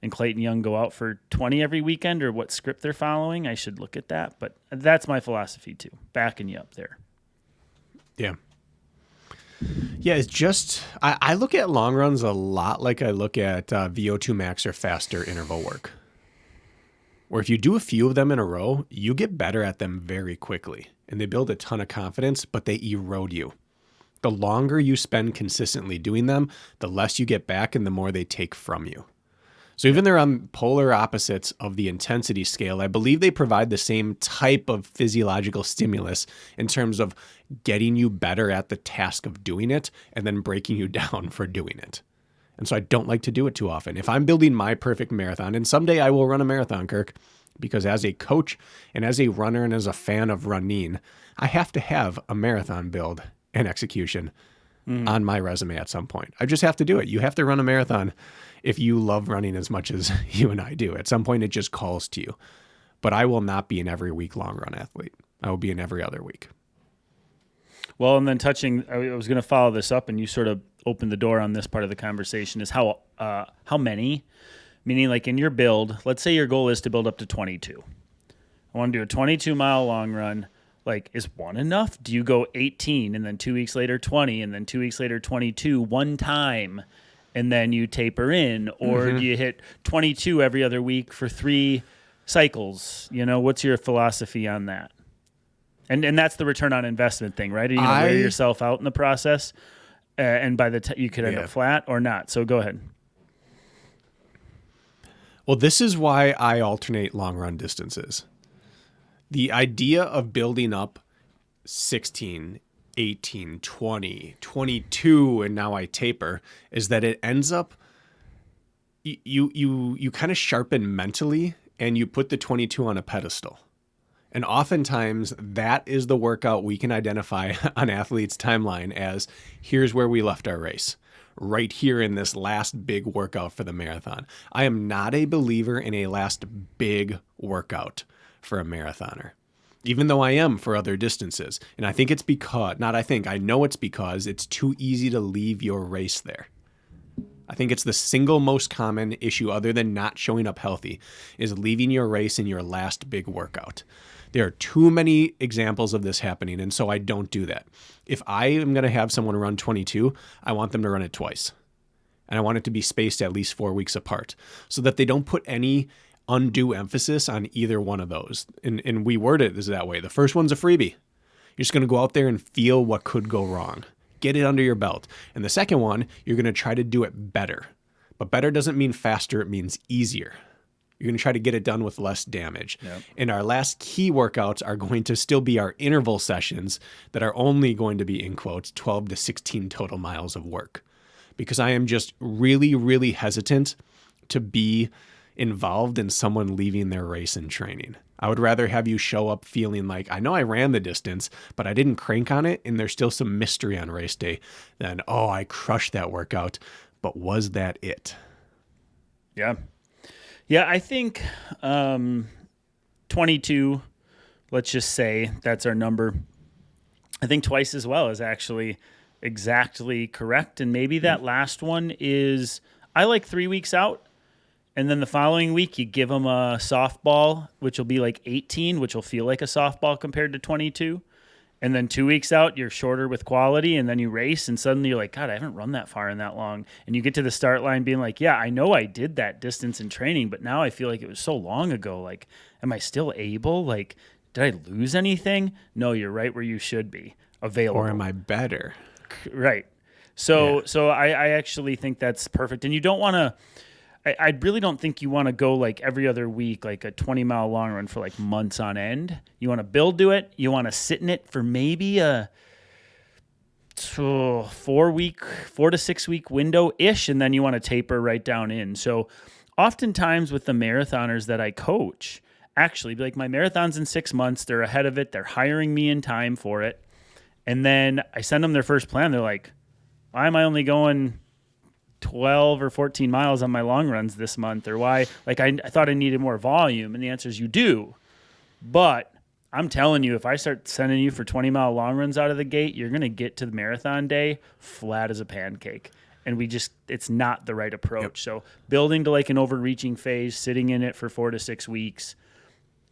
and Clayton Young go out for 20 every weekend or what script they're following. I should look at that, but that's my philosophy too. Backing you up there. Yeah. Yeah, it's just, I look at long runs a lot like I look at VO2 max or faster interval work. Where if you do a few of them in a row, you get better at them very quickly. And they build a ton of confidence, but they erode you. The longer you spend consistently doing them, the less you get back and the more they take from you. So even they're on polar opposites of the intensity scale, I believe they provide the same type of physiological stimulus in terms of getting you better at the task of doing it and then breaking you down for doing it. And so I don't like to do it too often. If I'm building my perfect marathon, and someday I will run a marathon, Kirk, because as a coach and as a runner and as a fan of running, I have to have a marathon build and execution on my resume at some point. I just have to do it. You have to run a marathon if you love running as much as you and I do. At some point, it just calls to you. But I will not be an every week long run athlete. I will be an every other week. Well, and then I was going to follow this up, and you sort of opened the door on this part of the conversation, is how many, meaning like in your build, let's say your goal is to build up to 22. I want to do a 22-mile long run. Like, is one enough? Do you go 18 and then 2 weeks later 20 and then 2 weeks later 22 one time and then you taper in? Or do you hit 22 every other week for 3 cycles? You know, what's your philosophy on that? And that's the return on investment thing, right? Are you going to wear yourself out in the process? And by the time you could end up flat or not. So go ahead. Well, this is why I alternate long run distances. The idea of building up 16, 18, 20, 22, and now I taper is that it ends up you kind of sharpen mentally and you put the 22 on a pedestal. And oftentimes that is the workout we can identify on athletes' timeline as here's where we left our race, right here in this last big workout for the marathon. I am not a believer in a last big workout for a marathoner, even though I am for other distances. And I think it's because, I know it's because it's too easy to leave your race there. I think it's the single most common issue other than not showing up healthy is leaving your race in your last big workout. There are too many examples of this happening, and so I don't do that. If I am going to have someone run 22, I want them to run it twice. And I want it to be spaced at least 4 weeks apart so that they don't put any undue emphasis on either one of those. And we word it as that way. The first one's a freebie. You're just going to go out there and feel what could go wrong. Get it under your belt. And the second one, you're going to try to do it better. But better doesn't mean faster, it means easier. You're going to try to get it done with less damage. Yep. And our last key workouts are going to still be our interval sessions that are only going to be, in quotes, 12 to 16 total miles of work. Because I am just really, really hesitant to be involved in someone leaving their race in training. I would rather have you show up feeling like, I know I ran the distance, but I didn't crank on it, and there's still some mystery on race day, than, oh, I crushed that workout, but was that it? Yeah. Yeah, I think 22, let's just say that's our number. I think twice as well is actually exactly correct. And maybe that last one is, I like 3 weeks out. And then the following week, you give them a softball, which will be like 18, which will feel like a softball compared to 22. And then 2 weeks out, you're shorter with quality, and then you race, and suddenly you're like, God, I haven't run that far in that long. And you get to the start line being like, yeah, I know I did that distance in training, but now I feel like it was so long ago. Like, am I still able? Like, did I lose anything? No, you're right where you should be, available. Or am I better? Right. So I actually think that's perfect. And you don't want to... I really don't think you want to go like every other week, like a 20-mile long run for like months on end. You want to build to it. You want to sit in it for maybe a 4 to 6 week window-ish, and then you want to taper right down in. So oftentimes with the marathoners that I coach, actually, like my marathon's in 6 months, they're ahead of it, they're hiring me in time for it. And then I send them their first plan. They're like, why am I only going 12 or 14 miles on my long runs this month? Or why, like I thought I needed more volume. And the answer is you do. But I'm telling you, if I start sending you for 20-mile long runs out of the gate, you're going to get to the marathon day flat as a pancake. And it's not the right approach. Yep. So building to like an overreaching phase, sitting in it for 4 to 6 weeks,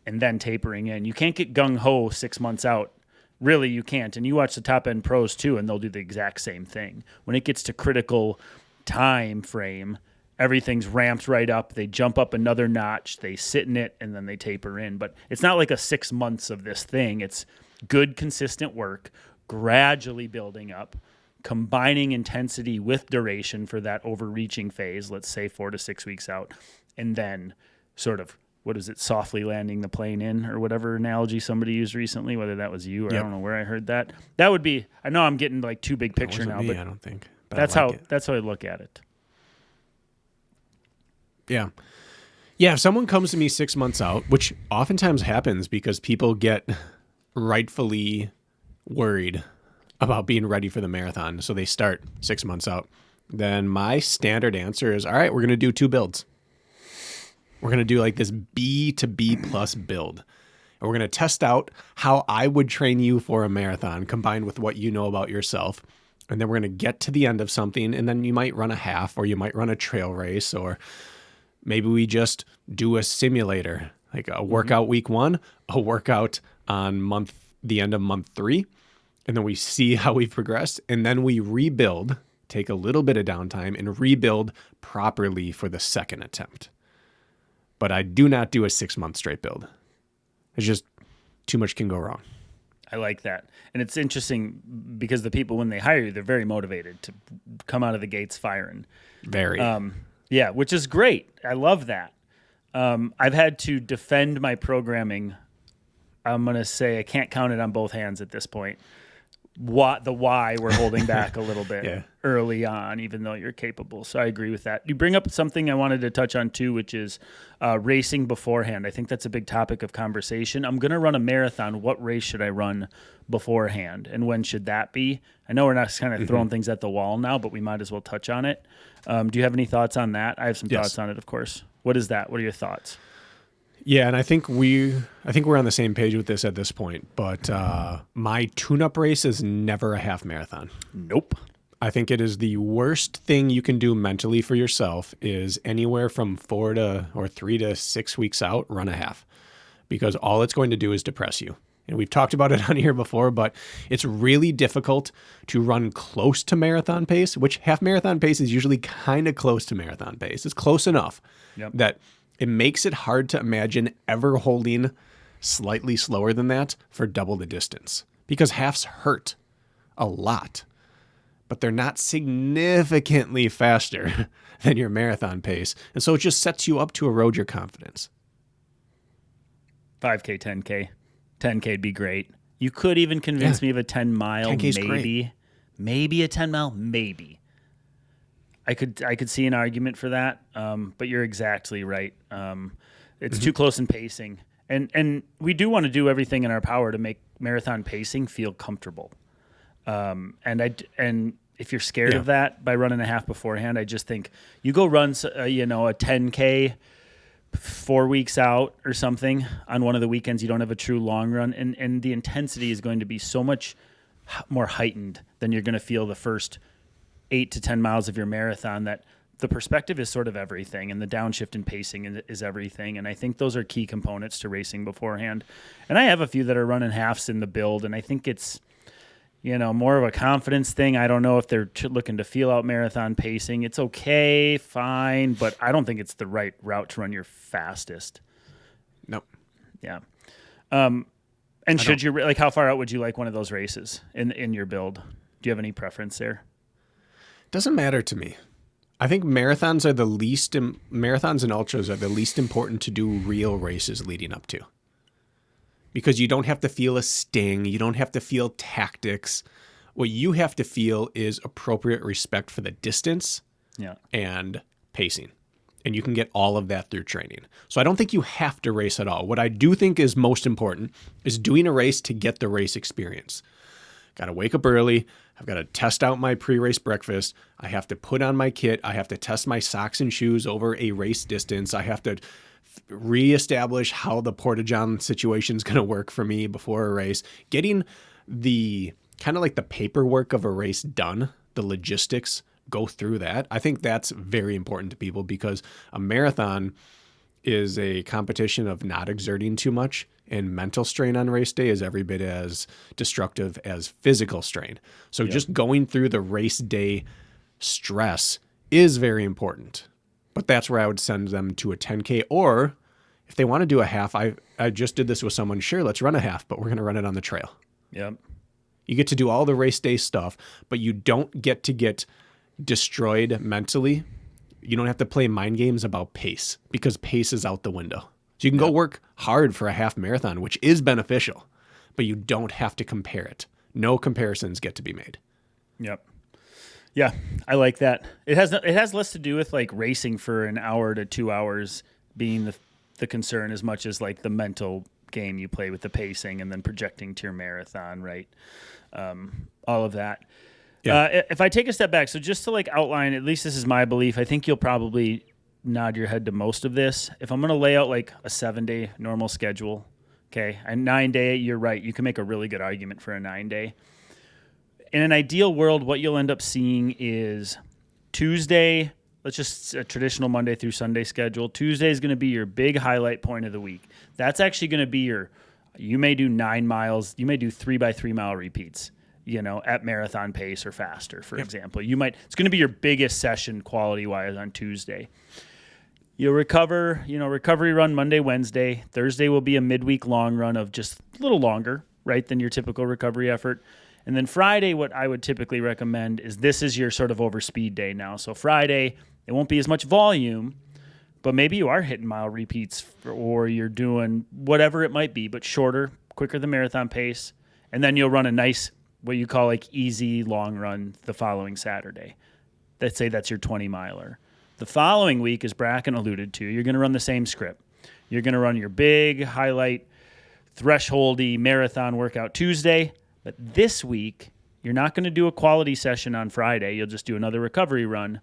and then tapering in. You can't get gung-ho 6 months out. Really, you can't. And you watch the top-end pros too, and they'll do the exact same thing. When it gets to critical time frame, everything's ramped right up. They jump up another notch, they sit in it, and then they taper in. But it's not like a 6 months of this thing. It's good, consistent work, gradually building up, combining intensity with duration for that overreaching phase, let's say 4 to 6 weeks out, and then sort of, what is it, softly landing the plane in, or whatever analogy somebody used recently, whether that was you or I don't know where I heard that. That would be, I know I'm getting like too big picture now, but I don't think. But that's how I look at it. Yeah. Yeah, if someone comes to me 6 months out, which oftentimes happens because people get rightfully worried about being ready for the marathon, so they start 6 months out, then my standard answer is, all right, we're going to do 2 builds. We're going to do like this B to B plus build. And we're going to test out how I would train you for a marathon combined with what you know about yourself. And then we're going to get to the end of something, and then you might run a half, or you might run a trail race, or maybe we just do a simulator, like a workout week 1, a workout on the end of month 3, and then we see how we've progressed, and then we rebuild, take a little bit of downtime, and rebuild properly for the second attempt. But I do not do a 6 month straight build. It's just too much can go wrong. I like that. And it's interesting because the people, when they hire you, they're very motivated to come out of the gates firing. Very. Yeah, which is great. I love that. I've had to defend my programming. I'm going to say I can't count it on both hands at this point. the why we're holding back a little bit Yeah. early on, even though you're capable. So I agree with that. You bring up something I wanted to touch on too, which is racing beforehand. I think that's a big topic of conversation. I'm going to run a marathon. What race should I run beforehand, and when should that be? I know we're not kind of throwing things at the wall now, but we might as well touch on it. Do you have any thoughts on that? I have some Yes. thoughts on it, of course. What is that? What are your thoughts? Yeah, and I think we're on the same page with this at this point. But my tune-up race is never a half marathon. Nope. I think it is the worst thing you can do mentally for yourself is anywhere from 3 to 6 weeks out, run a half, because all it's going to do is depress you. And we've talked about it on here before, but it's really difficult to run close to marathon pace, which half marathon pace is usually kind of close to marathon pace. It's close enough that it makes it hard to imagine ever holding slightly slower than that for double the distance, because halves hurt a lot, but they're not significantly faster than your marathon pace. And so it just sets you up to erode your confidence. 5K, 10K. 10K would be great. You could even convince me of a 10 mile, 10K 's maybe. great. Maybe a 10 mile, maybe. I could see an argument for that, but you're exactly right. It's too close in pacing. And we do want to do everything in our power to make marathon pacing feel comfortable. And if you're scared of that by running a half beforehand, I just think you go run, a 10K 4 weeks out or something on one of the weekends. You don't have a true long run, and the intensity is going to be so much more heightened than you're going to feel the first 8 to 10 miles of your marathon. That the perspective is sort of everything, and the downshift in pacing is everything. And I think those are key components to racing beforehand. And I have a few that are running halves in the build, and I think it's, more of a confidence thing. I don't know if they're looking to feel out marathon pacing. It's okay, fine, but I don't think it's the right route to run your fastest. Nope. Yeah. And should you, how far out would you like one of those races in your build? Do you have any preference there? Doesn't matter to me. I think marathons and ultras are the least important to do real races leading up to. Because you don't have to feel a sting. You don't have to feel tactics. What you have to feel is appropriate respect for the distance and pacing. And you can get all of that through training. So I don't think you have to race at all. What I do think is most important is doing a race to get the race experience. Got to wake up early. I've got to test out my pre-race breakfast. I have to put on my kit. I have to test my socks and shoes over a race distance. I have to reestablish how the Porta-John situation is going to work for me before a race. Getting the kind of like the paperwork of a race done, the logistics, go through that. I think that's very important to people, because a marathon is a competition of not exerting too much, and mental strain on race day is every bit as destructive as physical strain. So just going through the race day stress is very important. But that's where I would send them to a 10K, or if they want to do a half, I just did this with someone. Sure, let's run a half, but we're going to run it on the trail. Yep. You get to do all the race day stuff, but you don't get to get destroyed mentally. You don't have to play mind games about pace, because pace is out the window. So you can go work hard for a half marathon, which is beneficial, but you don't have to compare it. No comparisons get to be made. Yep. Yeah, I like that. It has less to do with like racing for an hour to 2 hours being the concern, as much as like the mental game you play with the pacing and then projecting to your marathon, right? All of that. Yeah. If I take a step back, so just to like outline, at least this is my belief, I think you'll probably nod your head to most of this. If I'm going to lay out like a 7-day normal schedule, okay, a 9-day, you're right. You can make a really good argument for a 9-day. In an ideal world, what you'll end up seeing is Tuesday, let's just a traditional Monday through Sunday schedule. Tuesday is going to be your big highlight point of the week. That's actually going to be you may do 9 miles, you may do 3x3 mile repeats, at marathon pace or faster, for example. It's going to be your biggest session quality wise on Tuesday. You'll recovery run Monday, Wednesday. Thursday will be a midweek long run of just a little longer, right, than your typical recovery effort. And then Friday, what I would typically recommend is this is your sort of overspeed day now. So Friday, it won't be as much volume, but maybe you are hitting mile repeats or you're doing whatever it might be, but shorter, quicker than marathon pace. And then you'll run a nice what you call like easy long run the following Saturday. Let's say that's your 20 miler. The following week, as Bracken alluded to, you're going to run the same script. You're going to run your big highlight thresholdy marathon workout Tuesday. But this week, you're not going to do a quality session on Friday. You'll just do another recovery run.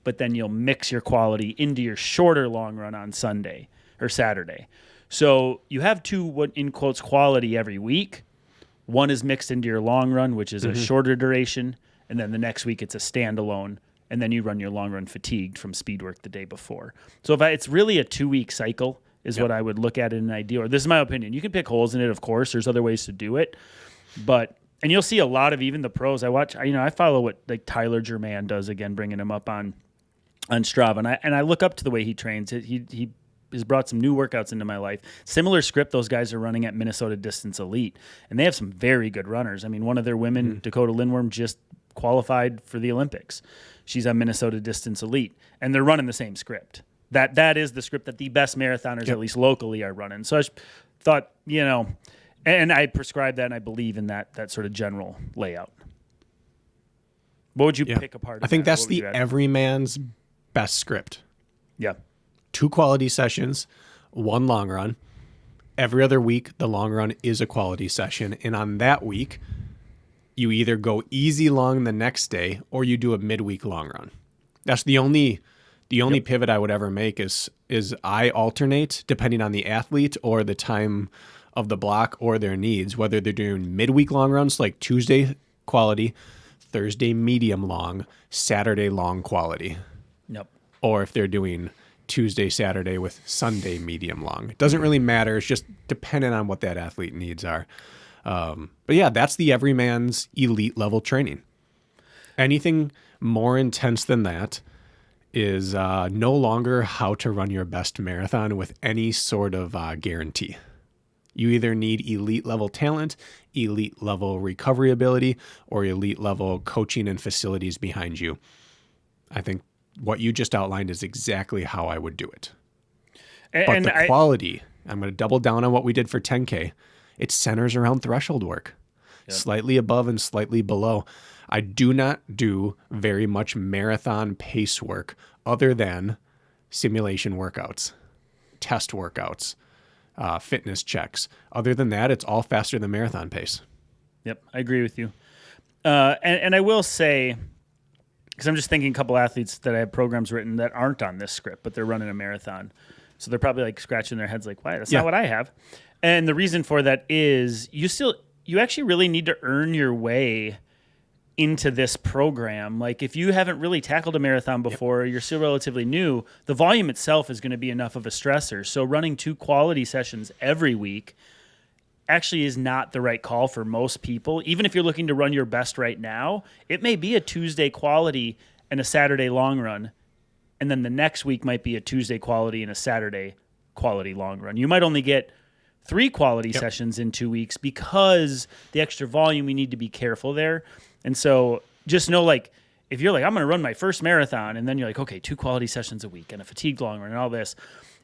But then you'll mix your quality into your shorter long run on Sunday or Saturday. So you have two, what in quotes, quality every week. One is mixed into your long run, which is a shorter duration. And then the next week it's a standalone. And then you run your long run fatigued from speed work the day before. So it's really a 2-week cycle is what I would look at in an ideal. Or this is my opinion. You can pick holes in it, of course. There's other ways to do it. And you'll see a lot of even the pros. I follow what like Tyler German does, again, bringing him up on Strava. And I look up to the way he trains. He has brought some new workouts into my life. Similar script those guys are running at Minnesota Distance Elite. And they have some very good runners. I mean, one of their women, Dakota Lindworm, just qualified for the Olympics. She's on Minnesota Distance Elite. And they're running the same script. That is the script that the best marathoners, at least locally, are running. So I thought, and I prescribe that and I believe in that sort of general layout. What would you pick apart? I think that's the everyman's best script. Yeah. 2 quality sessions, 1 long run. Every other week, the long run is a quality session. And on that week, you either go easy long the next day or you do a midweek long run. That's the only pivot I would ever make is I alternate depending on the athlete or the time of the block or their needs, whether they're doing midweek long runs like Tuesday quality, Thursday medium long, Saturday long quality. Yep. Or if they're doing Tuesday, Saturday with Sunday medium long. It doesn't really matter. It's just dependent on what that athlete needs are. But yeah, that's the everyman's elite level training. Anything more intense than that is no longer how to run your best marathon with any sort of guarantee. You either need elite level talent, elite level recovery ability, or elite level coaching and facilities behind you. I think what you just outlined is exactly how I would do it. But the quality, I'm going to double down on what we did for 10K. It centers around threshold work, slightly above and slightly below. I do not do very much marathon pace work other than simulation workouts, test workouts, fitness checks. Other than that, it's all faster than marathon pace. Yep, I agree with you. And I will say, because I'm just thinking a couple athletes that I have programs written that aren't on this script, but they're running a marathon. So they're probably like scratching their heads like, why? That's not what I have. And the reason for that is you actually really need to earn your way into this program. Like if you haven't really tackled a marathon before, you're still relatively new, the volume itself is going to be enough of a stressor. So running 2 quality sessions every week actually is not the right call for most people. Even if you're looking to run your best right now, it may be a Tuesday quality and a Saturday long run. And then the next week might be a Tuesday quality and a Saturday quality long run. You might only get 3 quality sessions in 2 weeks because the extra volume, we need to be careful there. And so just know, like, if you're like, I'm going to run my first marathon, and then you're like, okay, 2 quality sessions a week and a fatigue long run and all this,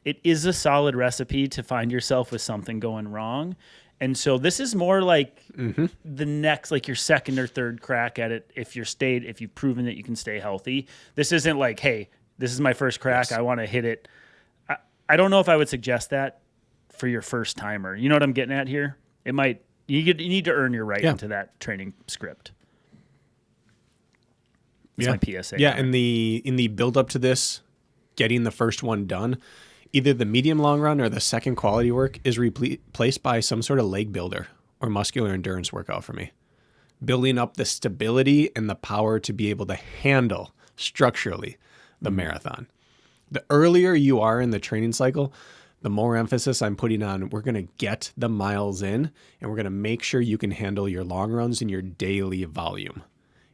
it is a solid recipe to find yourself with something going wrong. And so this is more like the next, like your second or third crack at it if you've proven that you can stay healthy. This isn't like, hey, this is my first crack. I want to hit it. I don't know if I would suggest that for your first timer. You know what I'm getting at here? You need to earn your right into that training script. That's my PSA. Yeah, in the build up to this, getting the first one done, either the medium long run or the second quality work is replaced by some sort of leg builder or muscular endurance workout for me. Building up the stability and the power to be able to handle structurally the marathon. The earlier you are in the training cycle, the more emphasis I'm putting on we're going to get the miles in and we're going to make sure you can handle your long runs in your daily volume.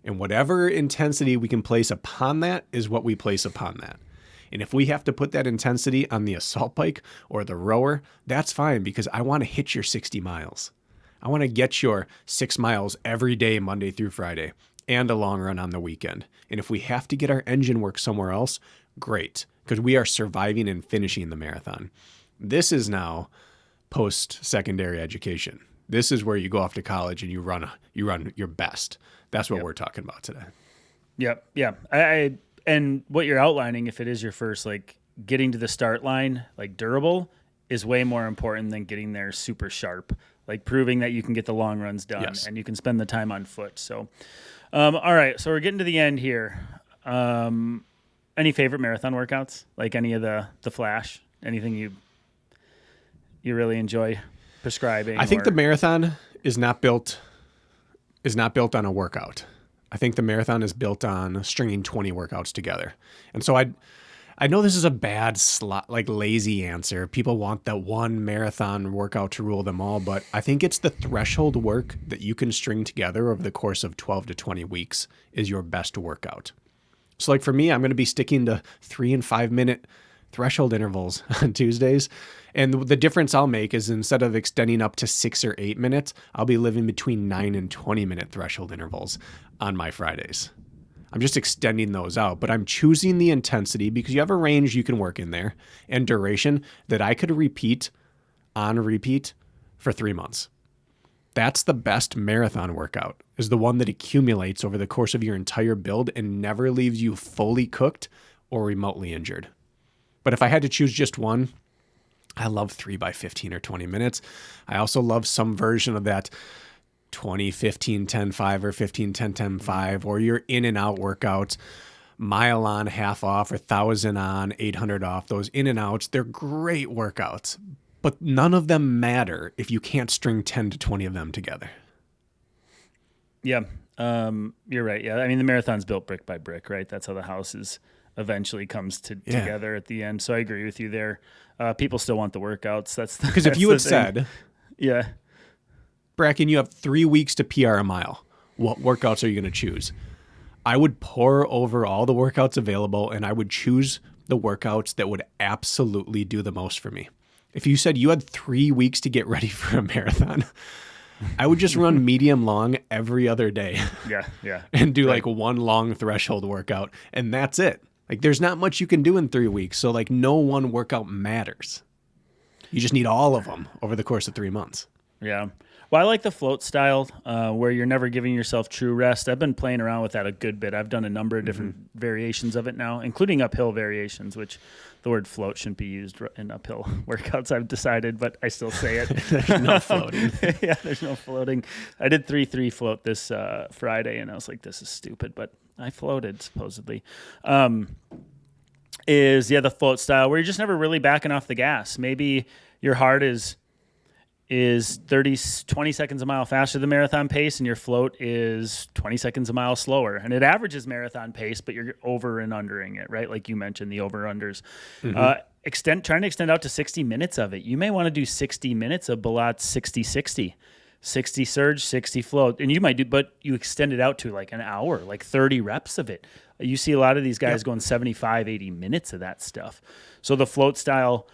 And whatever intensity we can place upon that is what we place upon that. And if we have to put that intensity on the assault bike or the rower, that's fine because I want to hit your 60 miles. I want to get your 6 miles every day, Monday through Friday, and a long run on the weekend. And if we have to get our engine work somewhere else, great, because we are surviving and finishing the marathon. This is now post-secondary education. This is where you go off to college and you run your best. That's what we're talking about today. Yep. Yeah. And what you're outlining, if it is your first, like getting to the start line, like durable, is way more important than getting there super sharp. Like proving that you can get the long runs done and you can spend the time on foot. So, all right. So we're getting to the end here. Any favorite marathon workouts? Like any of the Flash? Anything you really enjoy prescribing? I think the marathon is not built on a workout. I think the marathon is built on stringing 20 workouts together. And so I know this is a bad lazy answer. People want that one marathon workout to rule them all, but I think it's the threshold work that you can string together over the course of 12 to 20 weeks is your best workout. So like for me, I'm going to be sticking to 3 and 5 minute threshold intervals on Tuesdays. And the difference I'll make is instead of extending up to 6 or 8 minutes, I'll be living between 9 and 20 minute threshold intervals on my Fridays. I'm just extending those out, but I'm choosing the intensity because you have a range you can work in there and duration that I could repeat for 3 months. That's the best marathon workout, is the one that accumulates over the course of your entire build and never leaves you fully cooked or remotely injured. But if I had to choose just one, I love 3 by 15 or 20 minutes. I also love some version of that 20, 15, 10, 5 or 15, 10, 10, 5, or your in and out workouts, mile on, half off, or 1,000 on, 800 off. Those in and outs, they're great workouts, but none of them matter if you can't string 10 to 20 of them together. Yeah. You're right. Yeah. I mean, the marathon's built brick by brick, right? That's how the house eventually comes together at the end. So I agree with you there. People still want the workouts. Because if you had said, yeah, Bracken, you have 3 weeks to PR a mile, what workouts are you going to choose? I would pour over all the workouts available and I would choose the workouts that would absolutely do the most for me. If you said you had 3 weeks to get ready for a marathon, I would just run medium long every other day. Yeah. And do like one long threshold workout. And that's it. Like there's not much you can do in 3 weeks. So like no one workout matters. You just need all of them over the course of 3 months. Yeah. Well, I like the float style where you're never giving yourself true rest. I've been playing around with that a good bit. I've done a number of different variations of it now, including uphill variations, which the word float shouldn't be used in uphill workouts, I've decided, but I still say it. There's no floating. Yeah, there's no floating. I did 3-3 float this Friday, and I was like, this is stupid, but I floated, supposedly. The float style where you're just never really backing off the gas. Maybe your heart is 20 seconds a mile faster than marathon pace, and your float is 20 seconds a mile slower. And it averages marathon pace, but you're over and undering it, right? Like you mentioned, the over-unders. Trying to extend out to 60 minutes of it. You may want to do 60 minutes of Balat 60-60. 60 surge, 60 float. And you might do, but you extend it out to like an hour, like 30 reps of it. You see a lot of these guys going 75, 80 minutes of that stuff. So the float style,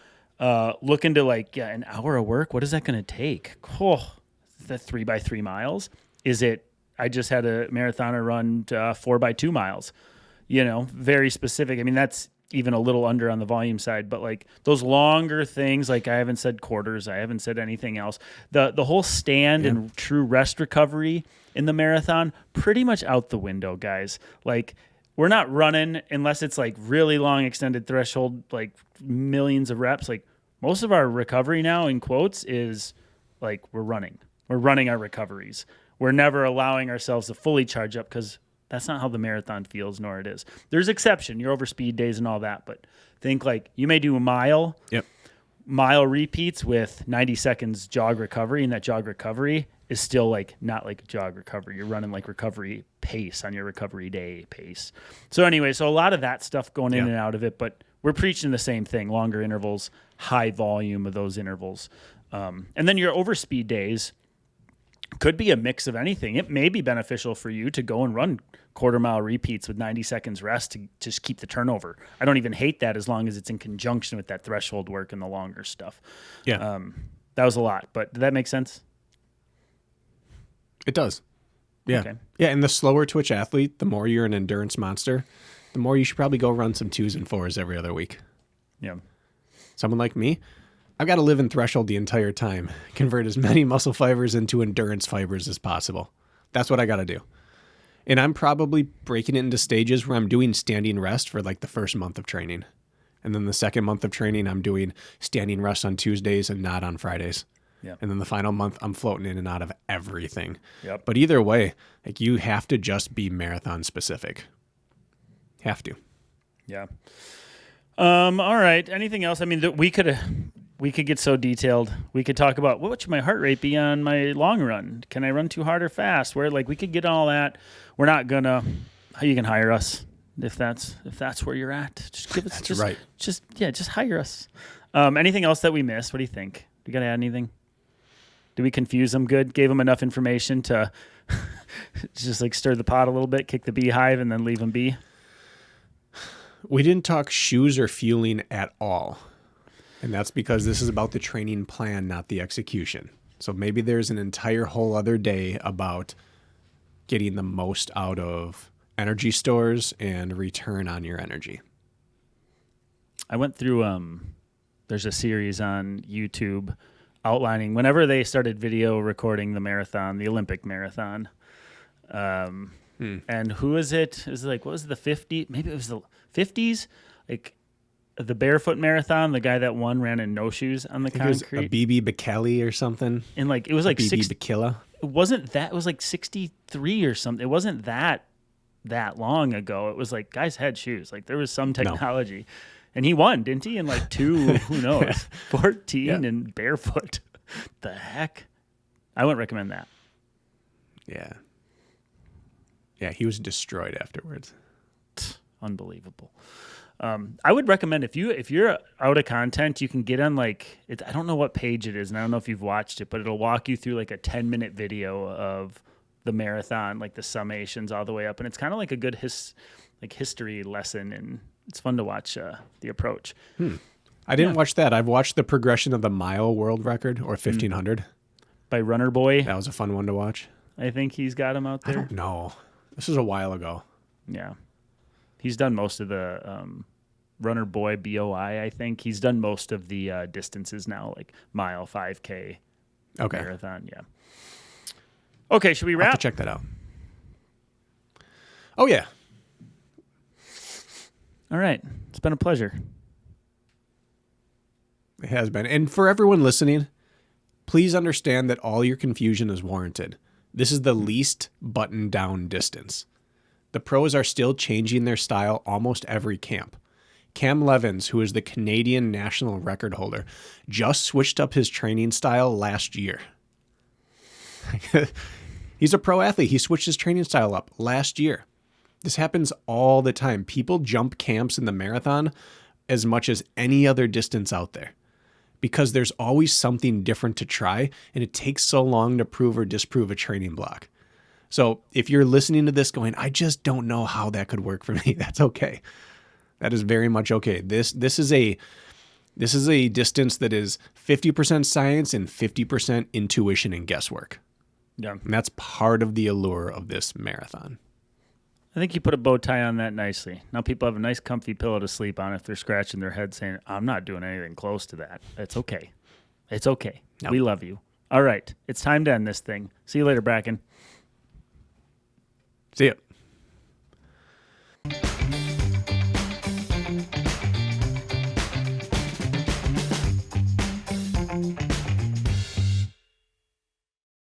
look into like an hour of work. What is that going to take? Oh, that 3 by 3 miles. I just had a marathoner run 4 by 2 miles, very specific. I mean, that's even a little under on the volume side, but like those longer things, like I haven't said quarters, I haven't said anything else. The whole stand and true rest recovery in the marathon, pretty much out the window, guys. Like we're not running unless it's like really long extended threshold, like millions of reps. Like most of our recovery now in quotes is like we're running our recoveries. We're never allowing ourselves to fully charge up because that's not how the marathon feels, nor it is. There's exception, your overspeed days and all that, but think like you may do a mile repeats with 90 seconds jog recovery, and that jog recovery is still like not like jog recovery. You're running like recovery pace on your recovery day pace. So anyway, so a lot of that stuff going in and out of it, but we're preaching the same thing, longer intervals, high volume of those intervals. And then your overspeed days could be a mix of anything. It may be beneficial for you to go and run quarter mile repeats with 90 seconds rest to just keep the turnover. I don't even hate that as long as it's in conjunction with that threshold work and the longer stuff. Yeah. That was a lot, but did that make sense? It does. Yeah. Okay. Yeah. And the slower twitch athlete, the more you're an endurance monster, the more you should probably go run some 2s and 4s every other week. Yeah. Someone like me, I've got to live in threshold the entire time, convert as many muscle fibers into endurance fibers as possible. That's what I got to do. And I'm probably breaking it into stages where I'm doing standing rest for like the first month of training. And then the second month of training, I'm doing standing rest on Tuesdays and not on Fridays. Yep. And then the final month, I'm floating in and out of everything. Yep. But either way, like you have to just be marathon specific. Have to. Yeah. All right. Anything else? I mean, we could get so detailed. We could talk about what should my heart rate be on my long run? Can I run too hard or fast? Where we could get all that. We're not gonna. You can hire us if that's where you're at. Just give us. That's just, right. Just hire us. Anything else that we missed? What do you think? Do you gotta add anything? Did we confuse them good? Gave them enough information to just stir the pot a little bit, kick the beehive, and then leave them be? We didn't talk shoes or fueling at all. And that's because this is about the training plan, not the execution. So maybe there's an entire whole other day about getting the most out of energy stores and return on your energy. I went through, there's a series on YouTube outlining whenever they started video recording the marathon, the Olympic marathon. And who is it? It was what was it, the 50? Maybe it was the 50s? The barefoot marathon, the guy that won ran in no shoes on the concrete. It was a BB Bekele or something. And it was BB Bekila. It wasn't that. It was 63 or something. It wasn't that long ago. It was guys had shoes. There was some technology. No. And he won, didn't he? In two, who knows, 14 and barefoot. The heck? I wouldn't recommend that. Yeah. Yeah, he was destroyed afterwards. Unbelievable. I would recommend if you're out of content, you can get on I don't know what page it is, and I don't know if you've watched it, but it'll walk you through a 10-minute video of the marathon, the summations all the way up, and it's kind of a good history lesson, and it's fun to watch the approach. I didn't watch that. I've watched the progression of the mile world record, or 1500. By Runner Boy. That was a fun one to watch. I think he's got him out there. I don't know. This was a while ago. Yeah. He's done most of the Runner Boy, BOI, I think. He's done most of the distances now, mile, 5K, marathon. Yeah. Okay, should we wrap? I'll have to check that out. Oh, yeah. All right. It's been a pleasure. It has been. And for everyone listening, please understand that all your confusion is warranted. This is the least buttoned down distance. The pros are still changing their style almost every camp. Cam Levins, who is the Canadian national record holder, just switched up his training style last year. He's a pro athlete. He switched his training style up last year. This happens all the time. People jump camps in the marathon as much as any other distance out there because there's always something different to try, and it takes so long to prove or disprove a training block. So if you're listening to this going, I just don't know how that could work for me, that's okay. That is very much okay. This is a distance that is 50% science and 50% intuition and guesswork. Yeah. And that's part of the allure of this marathon. I think you put a bow tie on that nicely. Now people have a nice comfy pillow to sleep on if they're scratching their head saying, I'm not doing anything close to that. It's okay. It's okay. Nope. We love you. All right. It's time to end this thing. See you later, Bracken. See ya.